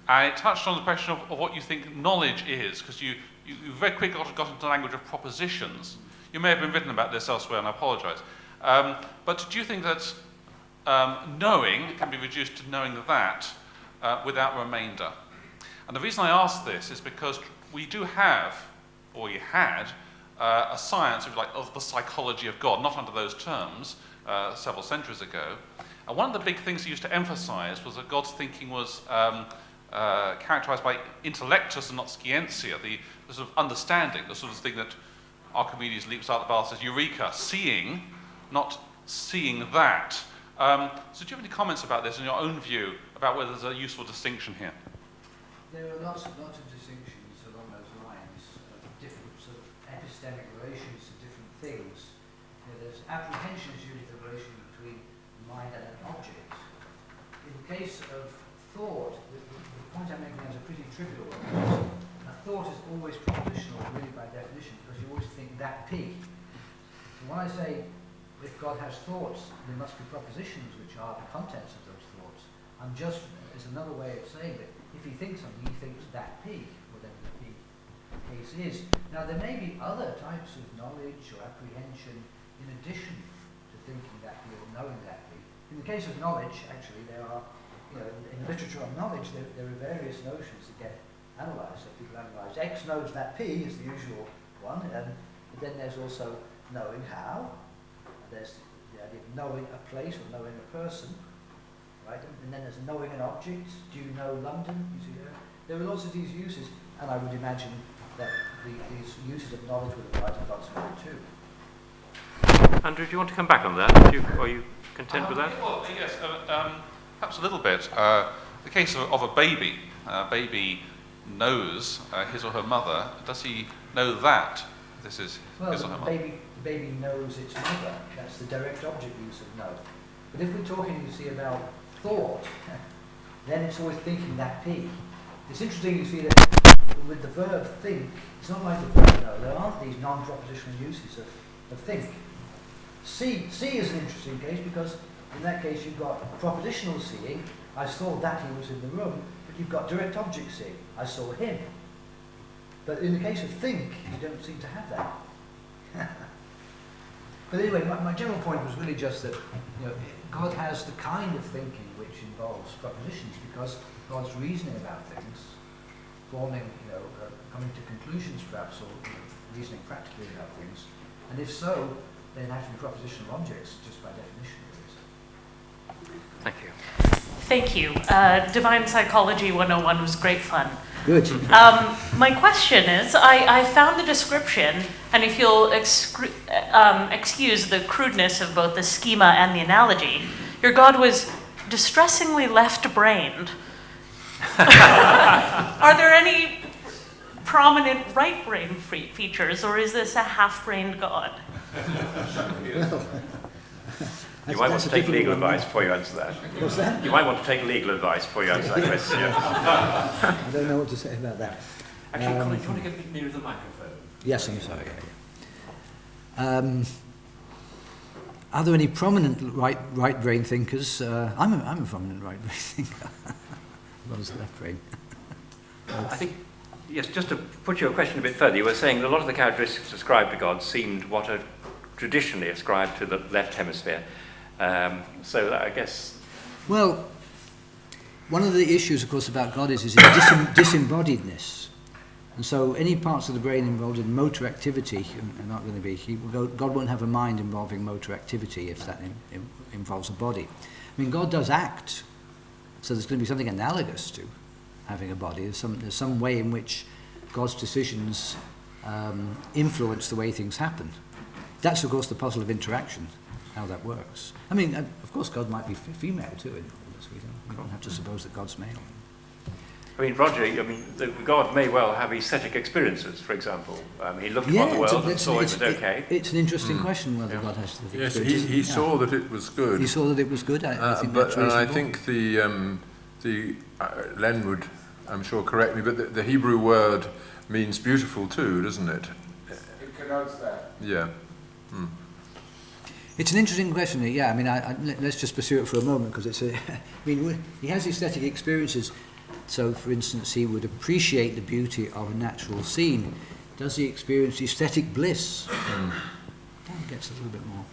And it touched on the question of what you think knowledge is, because you very quickly got into the language of propositions. You may have been written about this elsewhere, and I apologize. But do you think that knowing can be reduced to knowing that without remainder? And the reason I ask this is because we do have, or we had, a science, if you like, of the psychology of God, not under those terms, several centuries ago. And one of the big things he used to emphasize was that God's thinking was characterized by intellectus and not scientia, the sort of understanding, the sort of thing that Archimedes leaps out the bath and says, eureka, seeing, not seeing that. So do you have any comments about this in your own view, about whether there's a useful distinction here? There are lots of distinctions along those lines of different sort of epistemic relations to different things. There's apprehension is usually the relation between mind and an object. In the case of thought, the point I'm making is a pretty trivial one. A thought is always propositional, really by definition, because you always think that P. So when I say if God has thoughts, there must be propositions which are the contents of those thoughts. It's another way of saying that if he thinks something, he thinks that P, whatever the P case is. Now, there may be other types of knowledge or apprehension in addition to thinking that P or knowing that P. In the case of knowledge, actually, there are, in literature on knowledge, there are various notions that get analysed. So people analyse X knows that P is the usual one, and then there's also knowing how. There's the idea of knowing a place or knowing a person, right? And then there's knowing an object. Do you know London? You see there are lots of these uses, and I would imagine that these uses of knowledge would apply to God's mind too. Andrew, do you want to come back on that? Are you content with that? Well, yes, perhaps a little bit. The case of a baby. A baby knows his or her mother. Does he know that this is his or her mother? The baby knows its mother. That's the direct object use of know. But if we're talking, you see, about thought, then it's always thinking that P. It's interesting you see that with the verb think, it's not like the verb no, there aren't these non-propositional uses of think. See is an interesting case because in that case you've got propositional seeing, I saw that he was in the room, but you've got direct object seeing, I saw him. But in the case of think, you don't seem to have that. But anyway, my general point was really just that God has the kind of thinking which involves propositions because God's reasoning about things, forming, coming to conclusions perhaps, or reasoning practically about things. And if so, they have to be propositional objects just by definition. Thank you. Thank you. Divine Psychology 101 was great fun. Good. My question is, I found the description, and if you'll excuse the crudeness of both the schema and the analogy, your God was distressingly left-brained. Are there any prominent right-brain features, or is this a half-brained God? You might want to take legal advice before you answer that. What's that? You might want to take legal advice before you answer that question. I don't know what to say about that. Actually, Colin, do you want to get a bit nearer the microphone? Yes, I'm sorry. Are there any prominent right brain thinkers? I'm a prominent right brain thinker. As well as left brain. I think, yes, just to put your question a bit further, you were saying that a lot of the characteristics ascribed to God seemed what are traditionally ascribed to the left hemisphere. So that, I guess... Well, one of the issues, of course, about God is his disembodiedness. And so any parts of the brain involved in motor activity are not going to be... God won't have a mind involving motor activity if that involves a body. I mean, God does act, so there's going to be something analogous to having a body. There's some way in which God's decisions influence the way things happen. That's, of course, the puzzle of interaction, how that works. I mean, of course, God might be female, too. We don't have to suppose that God's male. I mean, Roger, God may well have aesthetic experiences, for example. He looked upon the world and saw it was okay. It's an interesting question whether God has aesthetic experiences. Yes, he saw that it was good. He saw that it was good. I think but that's reasonable. I think Len would, I'm sure, correct me, but the Hebrew word means beautiful too, doesn't it? It connotes that. Yeah. It's an interesting question. Yeah, I mean, let's just pursue it for a moment because it's a. I mean, he has aesthetic experiences. So, for instance, he would appreciate the beauty of a natural scene. Does he experience aesthetic bliss? That gets a little bit more.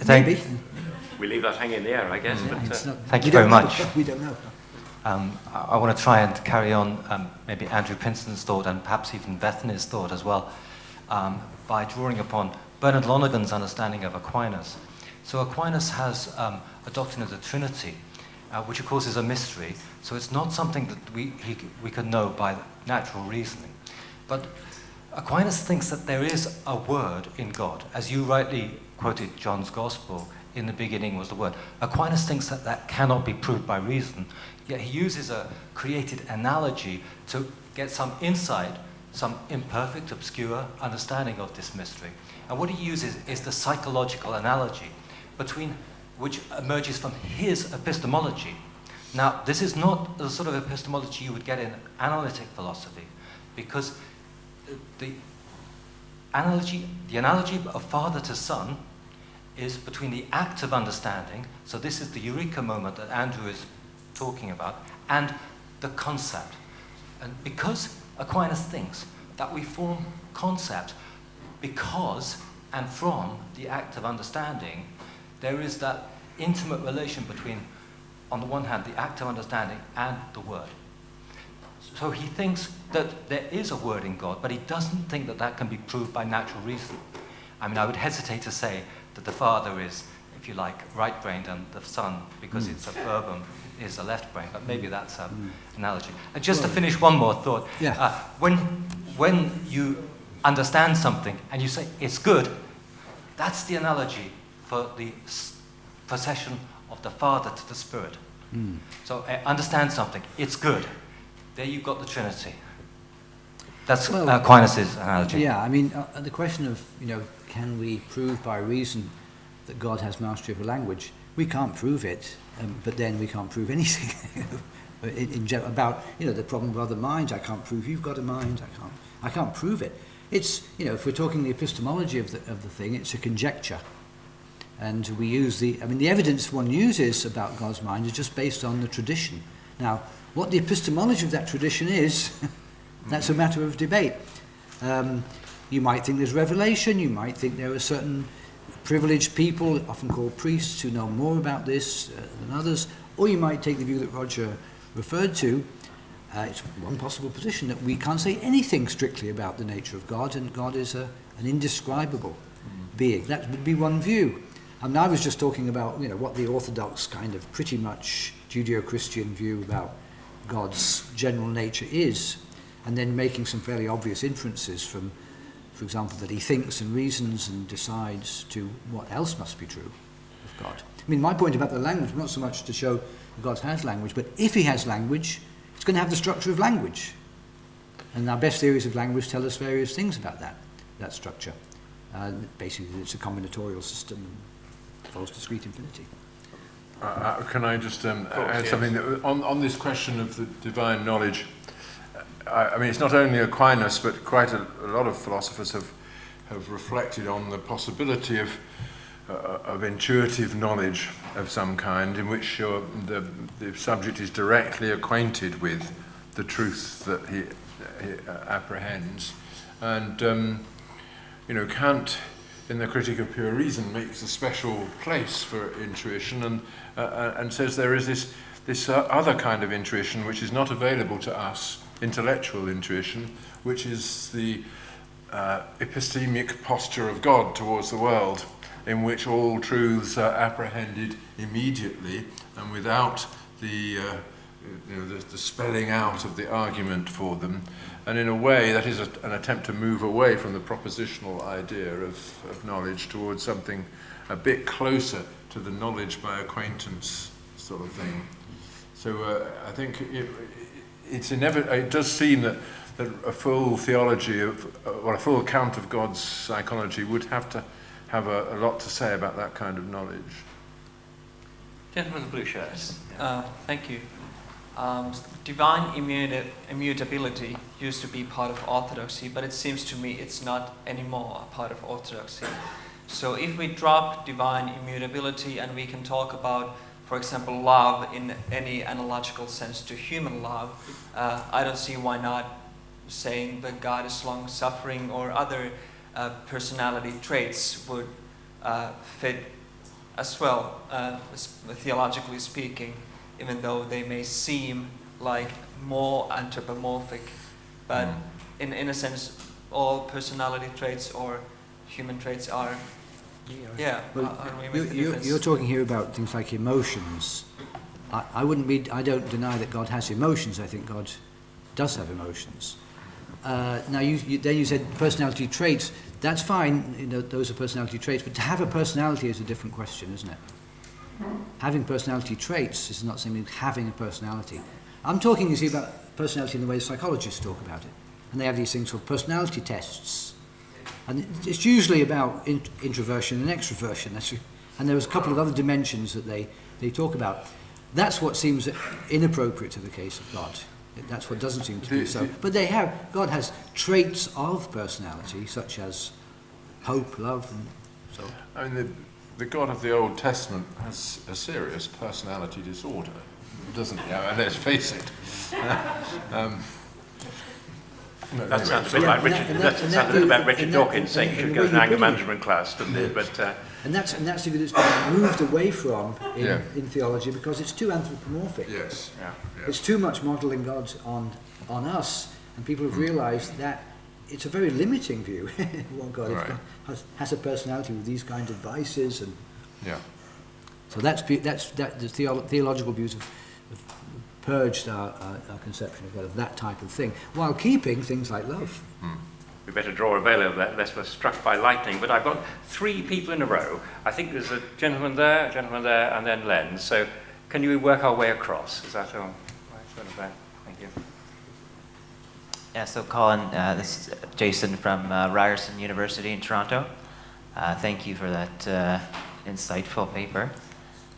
Maybe. We leave that hanging in the air, I guess. Yeah, but, Thank you very much. We don't know. I want to try and carry on maybe Andrew Pinson's thought and perhaps even Bethany's thought as well by drawing upon Bernard Lonergan's understanding of Aquinas. So Aquinas has a doctrine of the Trinity, which of course is a mystery. So it's not something that we can know by natural reasoning. But Aquinas thinks that there is a word in God. As you rightly quoted John's Gospel, in the beginning was the word. Aquinas thinks that that cannot be proved by reason, yet he uses a created analogy to get some insight, some imperfect, obscure understanding of this mystery. And what he uses is the psychological analogy which emerges from his epistemology. Now, this is not the sort of epistemology you would get in analytic philosophy, because the analogy of father to son is between the act of understanding, so this is the eureka moment that Andrew is talking about, and the concept. And because Aquinas thinks that we form concept because and from the act of understanding, there is that intimate relation between, on the one hand, the act of understanding and the word. So he thinks that there is a word in God, but he doesn't think that that can be proved by natural reason. I mean, I would hesitate to say that the father is, if you like, right-brained and the son, because it's a verbum, is a left-brained, but maybe that's an analogy. And just to finish one more thought, when you understand something and you say it's good, that's the analogy for the procession of the Father to the Spirit. So understand something, it's good. There you've got the Trinity. That's Aquinas' analogy. Yeah, I mean, the question of, can we prove by reason that God has mastery of a language? we can't prove it, but then we can't prove anything about the problem of other minds. I can't prove you've got a mind. I can't prove it. It's if we're talking the epistemology of the thing, it's a conjecture, and we use the evidence one uses about God's mind is just based on the tradition. Now, what the epistemology of that tradition is, that's a matter of debate. You might think there's revelation. You might think there are certain privileged people, often called priests, who know more about this than others. Or you might take the view that Roger referred to. It's one possible position that we can't say anything strictly about the nature of God, and God is an indescribable being. That would be one view. And I was just talking about what the orthodox kind of pretty much Judeo-Christian view about God's general nature is, and then making some fairly obvious inferences from, for example, that he thinks and reasons and decides, to what else must be true of God. My point about the language, not so much to show that God has language, but if he has language, it's going to have the structure of language. And our best theories of language tell us various things about that structure. Basically, it's a combinatorial system and follows discrete infinity. Can I just add something on this question of the divine knowledge? It's not only Aquinas, but quite a lot of philosophers have reflected on the possibility of intuitive knowledge of some kind, in which the subject is directly acquainted with the truth that he apprehends. And Kant, in the Critique of Pure Reason, makes a special place for intuition, and says there is this other kind of intuition which is not available to us, intellectual intuition, which is the epistemic posture of God towards the world, in which all truths are apprehended immediately and without the spelling out of the argument for them. And in a way, that is an attempt to move away from the propositional idea of knowledge towards something a bit closer to the knowledge by acquaintance sort of thing. So I think it does seem that a full theology or a full account of God's psychology would have to have a lot to say about that kind of knowledge. Gentleman in the blue shirt. Thank you. Divine immutability used to be part of orthodoxy, but it seems to me it's not anymore a part of orthodoxy. So if we drop divine immutability and we can talk about, for example, love in any analogical sense to human love, I don't see why not saying that God is long-suffering or other personality traits would fit as well, theologically speaking, even though they may seem like more anthropomorphic. But in a sense, all personality traits or human traits are, you're talking here about things like emotions. I don't deny that God has emotions. I think God does have emotions. Now, you said personality traits. That's fine, those are personality traits, but to have a personality is a different question, isn't it? Having personality traits is not simply having a personality. I'm talking, you see, about personality in the way psychologists talk about it. And they have these things called personality tests. And it's usually about introversion and extroversion. And there's a couple of other dimensions that they talk about. That's what seems inappropriate to the case of God. That's what doesn't seem to be so. But God has traits of personality, such as hope, love, and so on. The God of the Old Testament has a serious personality disorder, doesn't he? Let's face it. That sounds a bit like Richard. That sounds a bit about Richard Dawkins saying you should go to an anger management class, doesn't it? But and that's the view that's been moved away from in theology because it's too anthropomorphic. Yes. Yeah. It's too much modelling God on us, and people have realised that it's a very limiting view. What God has a personality with these kinds of vices, and so that's the theological views have purged our conception of God of that type of thing, while keeping things like love. We better draw a veil over that unless we're struck by lightning. But I've got three people in a row. I think there's a gentleman there, and then Len. So can you work our way across? Is that all right? Sort of there. Thank you. Yeah, so Colin, this is Jason from Ryerson University in Toronto. Thank you for that insightful paper.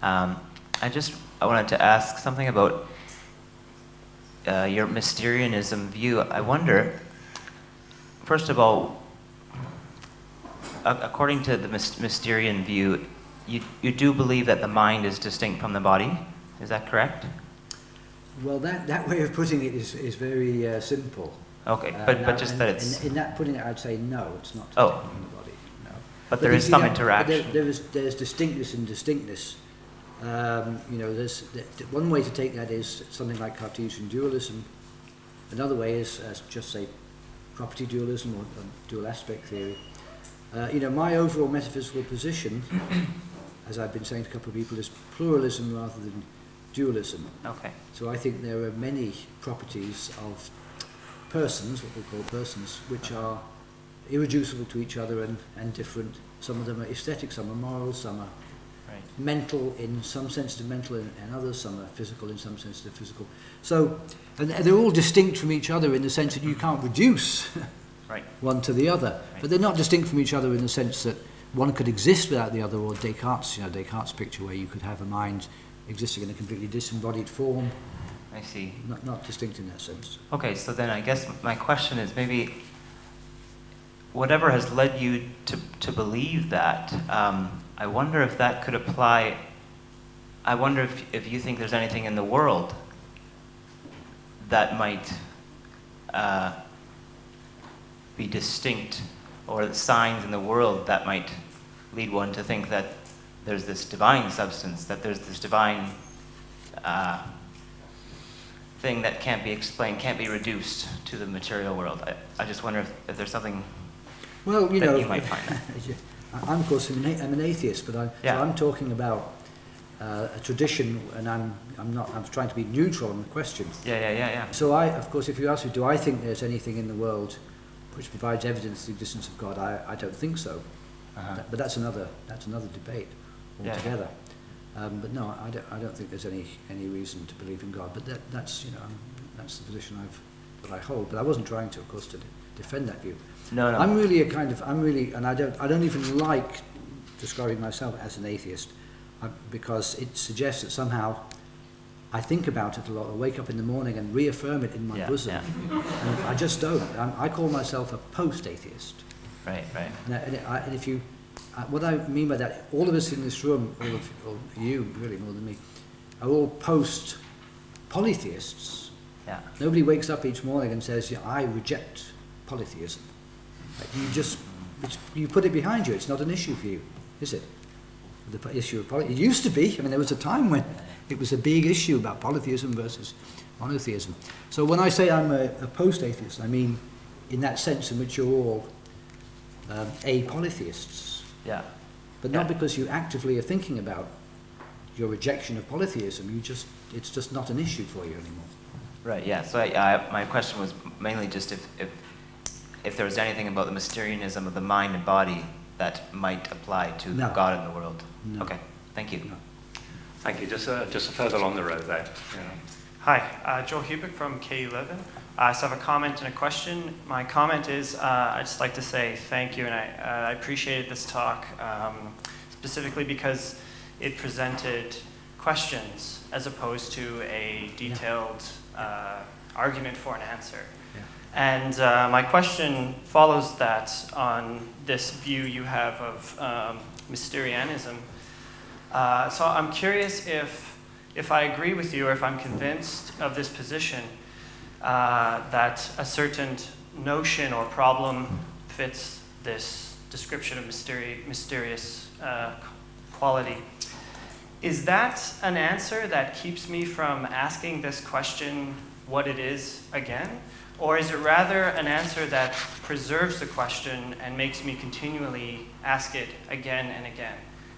I wanted to ask something about your Mysterianism view. I wonder, first of all, according to the Mysterian view, you do believe that the mind is distinct from the body. Is that correct? Well, that way of putting it is very simple. Okay, but just that it's... In that putting it, I'd say no, it's not Oh. distinct from the body. No. But there is some interaction. There's distinctness and distinctness. There's one way to take that is something like Cartesian dualism. Another way is just say property dualism or dual aspect theory. My overall metaphysical position, as I've been saying to a couple of people, is pluralism rather than dualism. Okay. So I think there are many properties of persons, what we call persons, which are irreducible to each other and different. Some of them are aesthetic, some are moral, some are mental in some sense they're mental and others, some are physical in some sense they're physical. So, and they're all distinct from each other in the sense that you can't reduce one to the other. Right. But they're not distinct from each other in the sense that one could exist without the other, or Descartes' picture where you could have a mind existing in a completely disembodied form. I see. Not distinct in that sense. Okay, so then I guess my question is maybe whatever has led you to believe that, I wonder if that could apply. I wonder if you think there's anything in the world that might be distinct, or the signs in the world that might lead one to think that there's this divine substance, that there's this divine thing that can't be explained, can't be reduced to the material world. I just wonder if there's something that you might find. I'm, of course, I'm an atheist, but so I'm talking about a tradition, and I'm trying to be neutral on the question. Yeah. So of course, if you ask me, do I think there's anything in the world which provides evidence of the existence of God? I don't think so. But that's another debate altogether. But no, I don't think there's any reason to believe in God. But that's the position that I hold. But I wasn't trying to, of course, to defend that view. No. I'm really and I don't even like describing myself as an atheist, because it suggests that somehow I think about it a lot. I wake up in the morning and reaffirm it in my bosom. And I just don't. I call myself a post-atheist. Right. And if you, what I mean by that, all of us in this room, all of you really more than me, are all post-polytheists. Yeah. Nobody wakes up each morning and says, I reject polytheism. You put it behind you. It's not an issue for you, is it? The issue of polytheism. It used to be. I mean, there was a time when it was a big issue about polytheism versus monotheism. So when I say I'm a post-atheist, I mean in that sense in which you're all apolytheists. Yeah. But not because you actively are thinking about your rejection of polytheism. It's just not an issue for you anymore. Right. Yeah. So my question was mainly just if there was anything about the Mysterianism of the mind and body that might apply to God in the world. No. Okay. Thank you. No. Thank you. Just further along the road there. Hi, Joel Hubick from K11. So I have a comment and a question. My comment is I'd just like to say thank you, and I appreciated this talk, specifically because it presented questions as opposed to a detailed argument for an answer. And my question follows that on this view you have of Mysterianism. So I'm curious if I agree with you, or if I'm convinced of this position, that a certain notion or problem fits this description of mysterious quality. Is that an answer that keeps me from asking this question, what it is, again? Or is it rather an answer that preserves the question and makes me continually ask it again and again?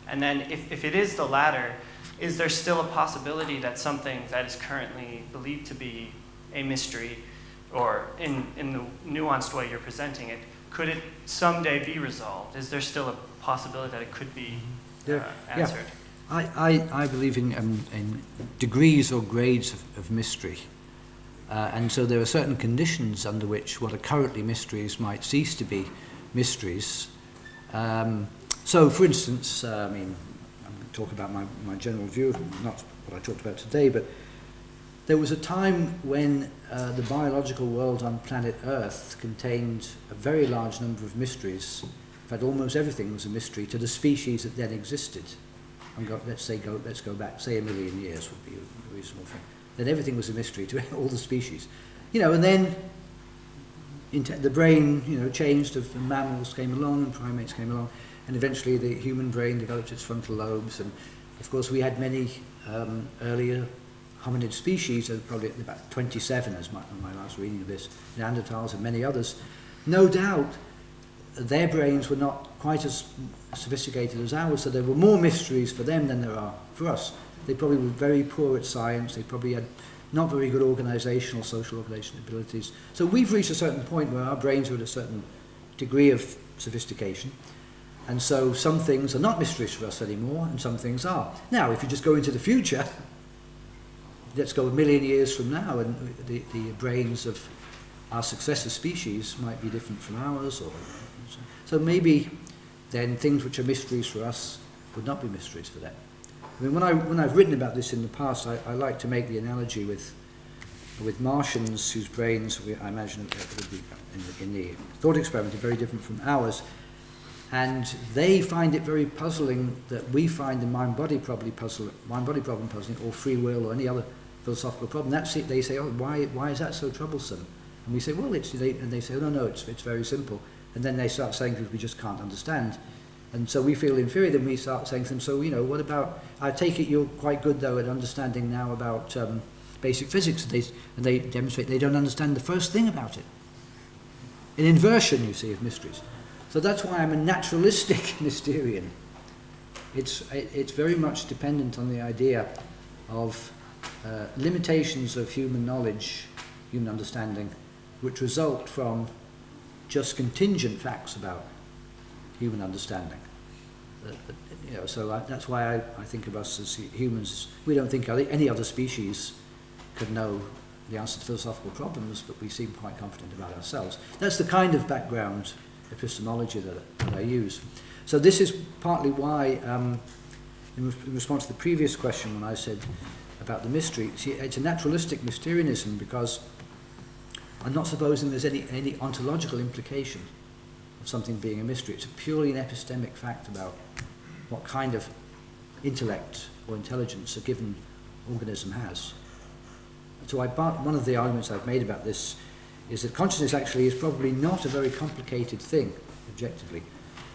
And then if it is the latter, is there still a possibility that something that is currently believed to be a mystery, or in the nuanced way you're presenting it, could it someday be resolved? Is there still a possibility that it could be answered? Yeah. I believe in degrees or grades of mystery. And so there are certain conditions under which what are currently mysteries might cease to be mysteries. So, for instance, talk about my general view, not what I talked about today, but there was a time when the biological world on planet Earth contained a very large number of mysteries. In fact, almost everything was a mystery to the species that then existed. Let's go back, say 1 million years would be a reasonable thing. Then everything was a mystery to all the species. And then the brain, changed as mammals came along and primates came along, and eventually the human brain developed its frontal lobes, and of course we had many earlier hominid species, probably about 27 as my last reading of this, Neanderthals and many others. No doubt their brains were not quite as sophisticated as ours, so there were more mysteries for them than there are for us. They probably were very poor at science, they probably had not very good organizational, social organization abilities. So we've reached a certain point where our brains are at a certain degree of sophistication, and so some things are not mysteries for us anymore, and some things are. Now, if you just go into the future, let's go 1 million years from now, and the brains of our successor species might be different from ours, so maybe then things which are mysteries for us would not be mysteries for them. I mean, when I've written about this in the past, I like to make the analogy with Martians whose brains I imagine would be in the thought experiment are very different from ours, and they find it very puzzling that we find the mind-body problem puzzling, or free will, or any other philosophical problem. That's it. They say, "Oh, why is that so troublesome?" And we say, "Well, and they say, "Oh, no, it's very simple." And then they start saying things we just can't understand. And so we feel inferior, then we start saying to them, "So, what about, I take it you're quite good, though, at understanding now about basic physics." And they demonstrate they don't understand the first thing about it. An inversion, you see, of mysteries. So that's why I'm a naturalistic Mysterian. It's very much dependent on the idea of limitations of human knowledge, human understanding, which result from just contingent facts about human understanding. So that's why I think of us as humans. We don't think any other species could know the answer to philosophical problems, but we seem quite confident about ourselves. That's the kind of background epistemology that I use. So this is partly why, in response to the previous question when I said about the mystery, see, it's a naturalistic Mysterianism because I'm not supposing there's any ontological implication of something being a mystery. It's purely an epistemic fact about what kind of intellect or intelligence a given organism has. So one of the arguments I've made about this is that consciousness actually is probably not a very complicated thing, objectively,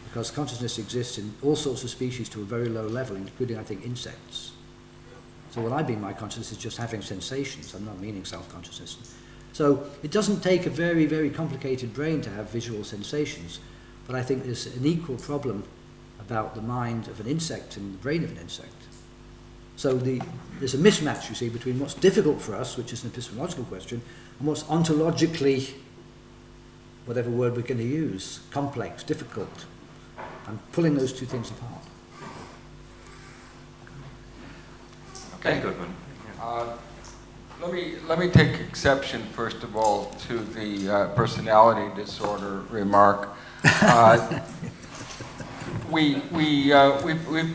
because consciousness exists in all sorts of species to a very low level, including, I think, insects. So what I mean by consciousness is just having sensations. I'm not meaning self-consciousness. So it doesn't take a very, very complicated brain to have visual sensations, but I think there's an equal problem about the mind of an insect and the brain of an insect. So there's a mismatch, you see, between what's difficult for us, which is an epistemological question, and what's ontologically, whatever word we're going to use, complex, difficult. I'm pulling those two things apart. Okay, Goodman. Let me take exception, first of all, to the personality disorder remark. We've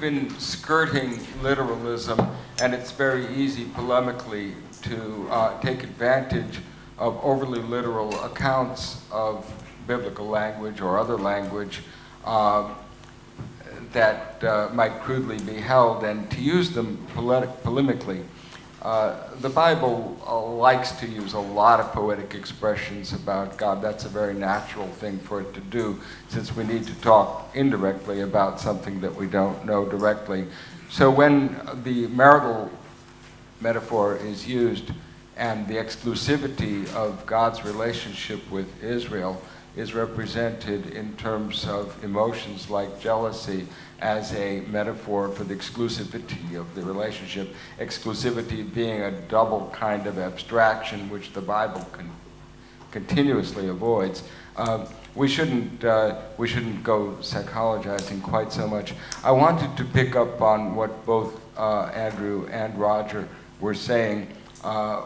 been skirting literalism, and it's very easy polemically to take advantage of overly literal accounts of biblical language or other language that might crudely be held, and to use them polemically. The Bible likes to use a lot of poetic expressions about God. That's a very natural thing for it to do, since we need to talk indirectly about something that we don't know directly. So when the marital metaphor is used and the exclusivity of God's relationship with Israel is represented in terms of emotions like jealousy as a metaphor for the exclusivity of the relationship, exclusivity being a double kind of abstraction which the Bible continuously avoids. We shouldn't go psychologizing quite so much. I wanted to pick up on what both Andrew and Roger were saying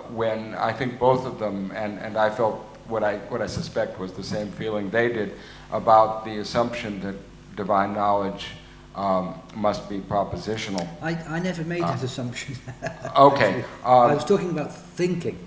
when I think both of them, and I felt what I suspect was the same feeling they did about the assumption that divine knowledge must be propositional. I never made that assumption. Okay. I was talking about thinking.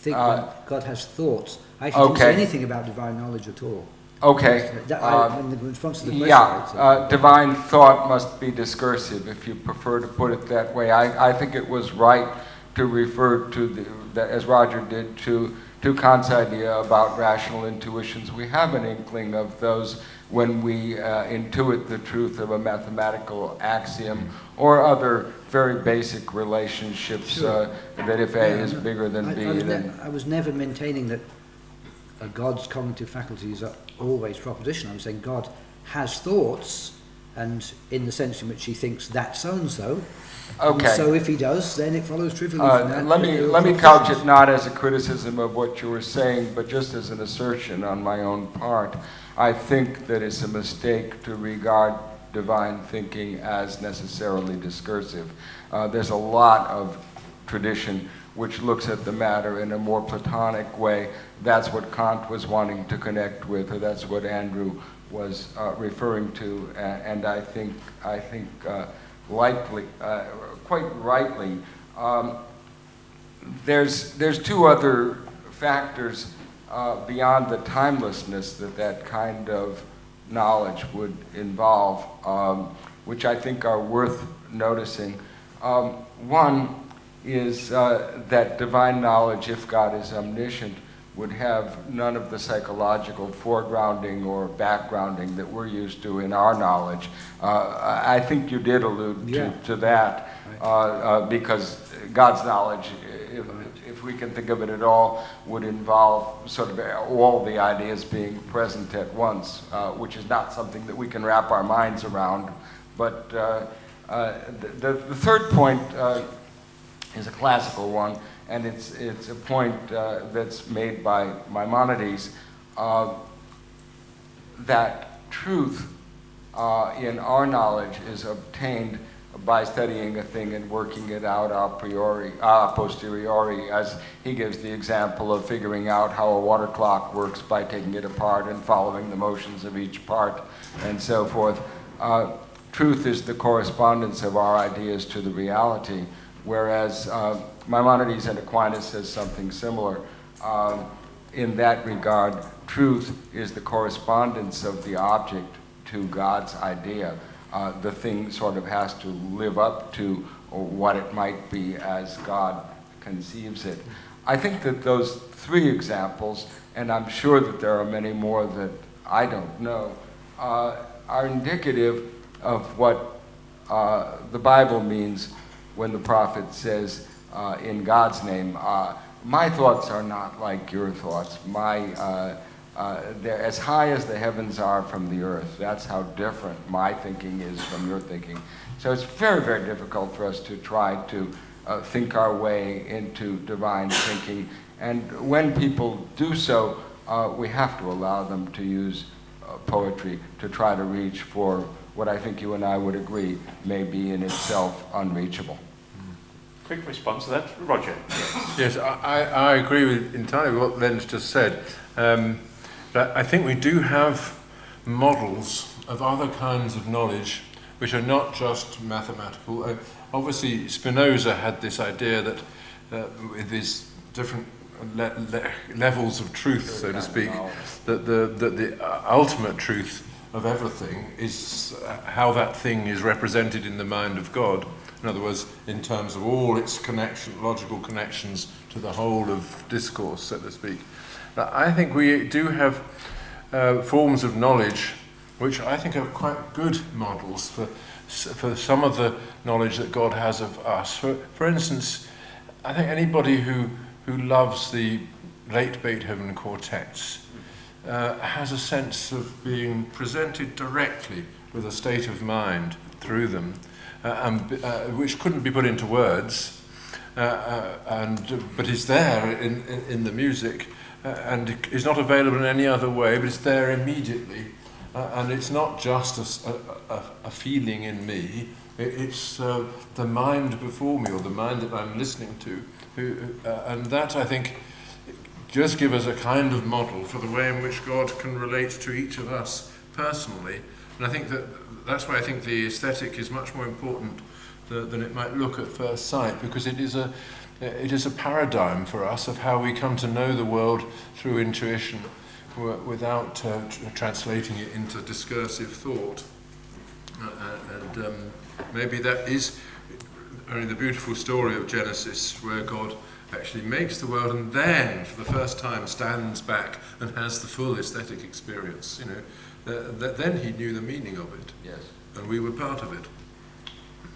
God has thoughts. I actually didn't say anything about divine knowledge at all. Okay. In response to the question, divine thought must be discursive, if you prefer to put it that way. I think it was right to refer to, as Roger did, to Kant's idea about rational intuitions. We have an inkling of those when we intuit the truth of a mathematical axiom or other very basic relationships, that if A is bigger than B, then... I was never maintaining that God's cognitive faculties are always propositional. I'm saying God has thoughts, and in the sense in which he thinks that so-and-so. Okay. And so if he does, then it follows trivially from that. Let me couch it not as a criticism of what you were saying, but just as an assertion on my own part. I think that it's a mistake to regard divine thinking as necessarily discursive. There's a lot of tradition which looks at the matter in a more Platonic way. That's what Kant was wanting to connect with, or that's what Andrew was referring to, and I think likely, quite rightly, there's two other factors beyond the timelessness that kind of knowledge would involve, which I think are worth noticing. One is that divine knowledge, if God is omniscient, would have none of the psychological foregrounding or backgrounding that we're used to in our knowledge. I think you did allude to that, because God's knowledge, if we can think of it at all, would involve sort of all the ideas being present at once, which is not something that we can wrap our minds around. But the third point is a classical one, and it's a point that's made by Maimonides, that truth in our knowledge is obtained by studying a thing and working it out a posteriori, as he gives the example of figuring out how a water clock works by taking it apart and following the motions of each part and so forth. Truth is the correspondence of our ideas to the reality, whereas Maimonides and Aquinas says something similar. In that regard, truth is the correspondence of the object to God's idea. The thing sort of has to live up to what it might be as God conceives it. I think that those three examples, and I'm sure that there are many more that I don't know, are indicative of what the Bible means when the prophet says, in God's name, my thoughts are not like your thoughts. They're as high as the heavens are from the earth. That's how different my thinking is from your thinking. So it's very, very difficult for us to try to think our way into divine thinking. And when people do so, we have to allow them to use poetry to try to reach for what I think you and I would agree may be in itself unreachable. Quick response to that, Roger. Yes, I agree with entirely what Len's just said. But I think we do have models of other kinds of knowledge which are not just mathematical. Obviously, Spinoza had this idea that with his different levels of truth, so to speak, that the ultimate truth of everything is how that thing is represented in the mind of God. In other words, in terms of all its logical connections to the whole of discourse, so to speak. But I think we do have forms of knowledge which I think are quite good models for some of the knowledge that God has of us. For instance, I think anybody who loves the late Beethoven quartets has a sense of being presented directly with a state of mind through them, which couldn't be put into words, but is there in the music, and is not available in any other way, but it's there immediately, and it's not just a feeling in me, it's the mind before me, or the mind that I'm listening to, and that, I think, just give us a kind of model for the way in which God can relate to each of us personally. And I think that that's why I think the aesthetic is much more important than it might look at first sight, because it is a paradigm for us of how we come to know the world through intuition without translating it into discursive thought. Maybe that is only the beautiful story of Genesis, where God actually makes the world and then, for the first time, stands back and has the full aesthetic experience. You know, then he knew the meaning of it. Yes. And we were part of it.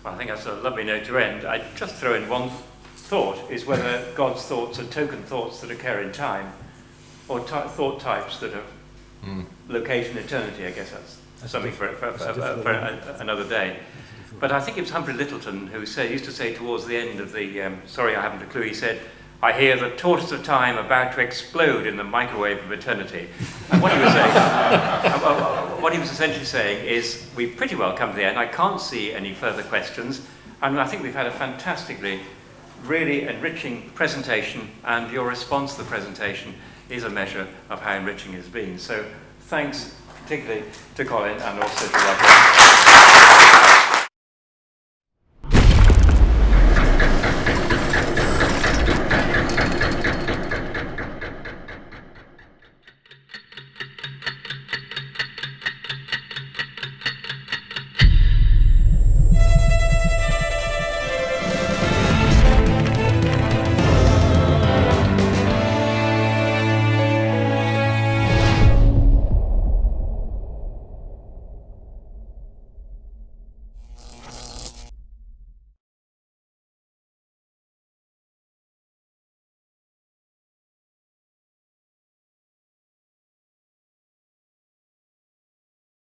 Well, I think that's a lovely note to end. I'd just throw in one thought, is whether God's thoughts are token thoughts that occur in time, or thought types that have location eternity. I guess that's something for another day. But I think it was Humphrey Lyttelton who used to say towards the end of the, sorry I haven't a clue, he said, "I hear the tortoise of time about to explode in the microwave of eternity." And what he was saying, what he was essentially saying is, we've pretty well come to the end. I can't see any further questions. And I think we've had a fantastically, really enriching presentation, and your response to the presentation is a measure of how enriching it's been. So thanks particularly to Colin and also to Roger.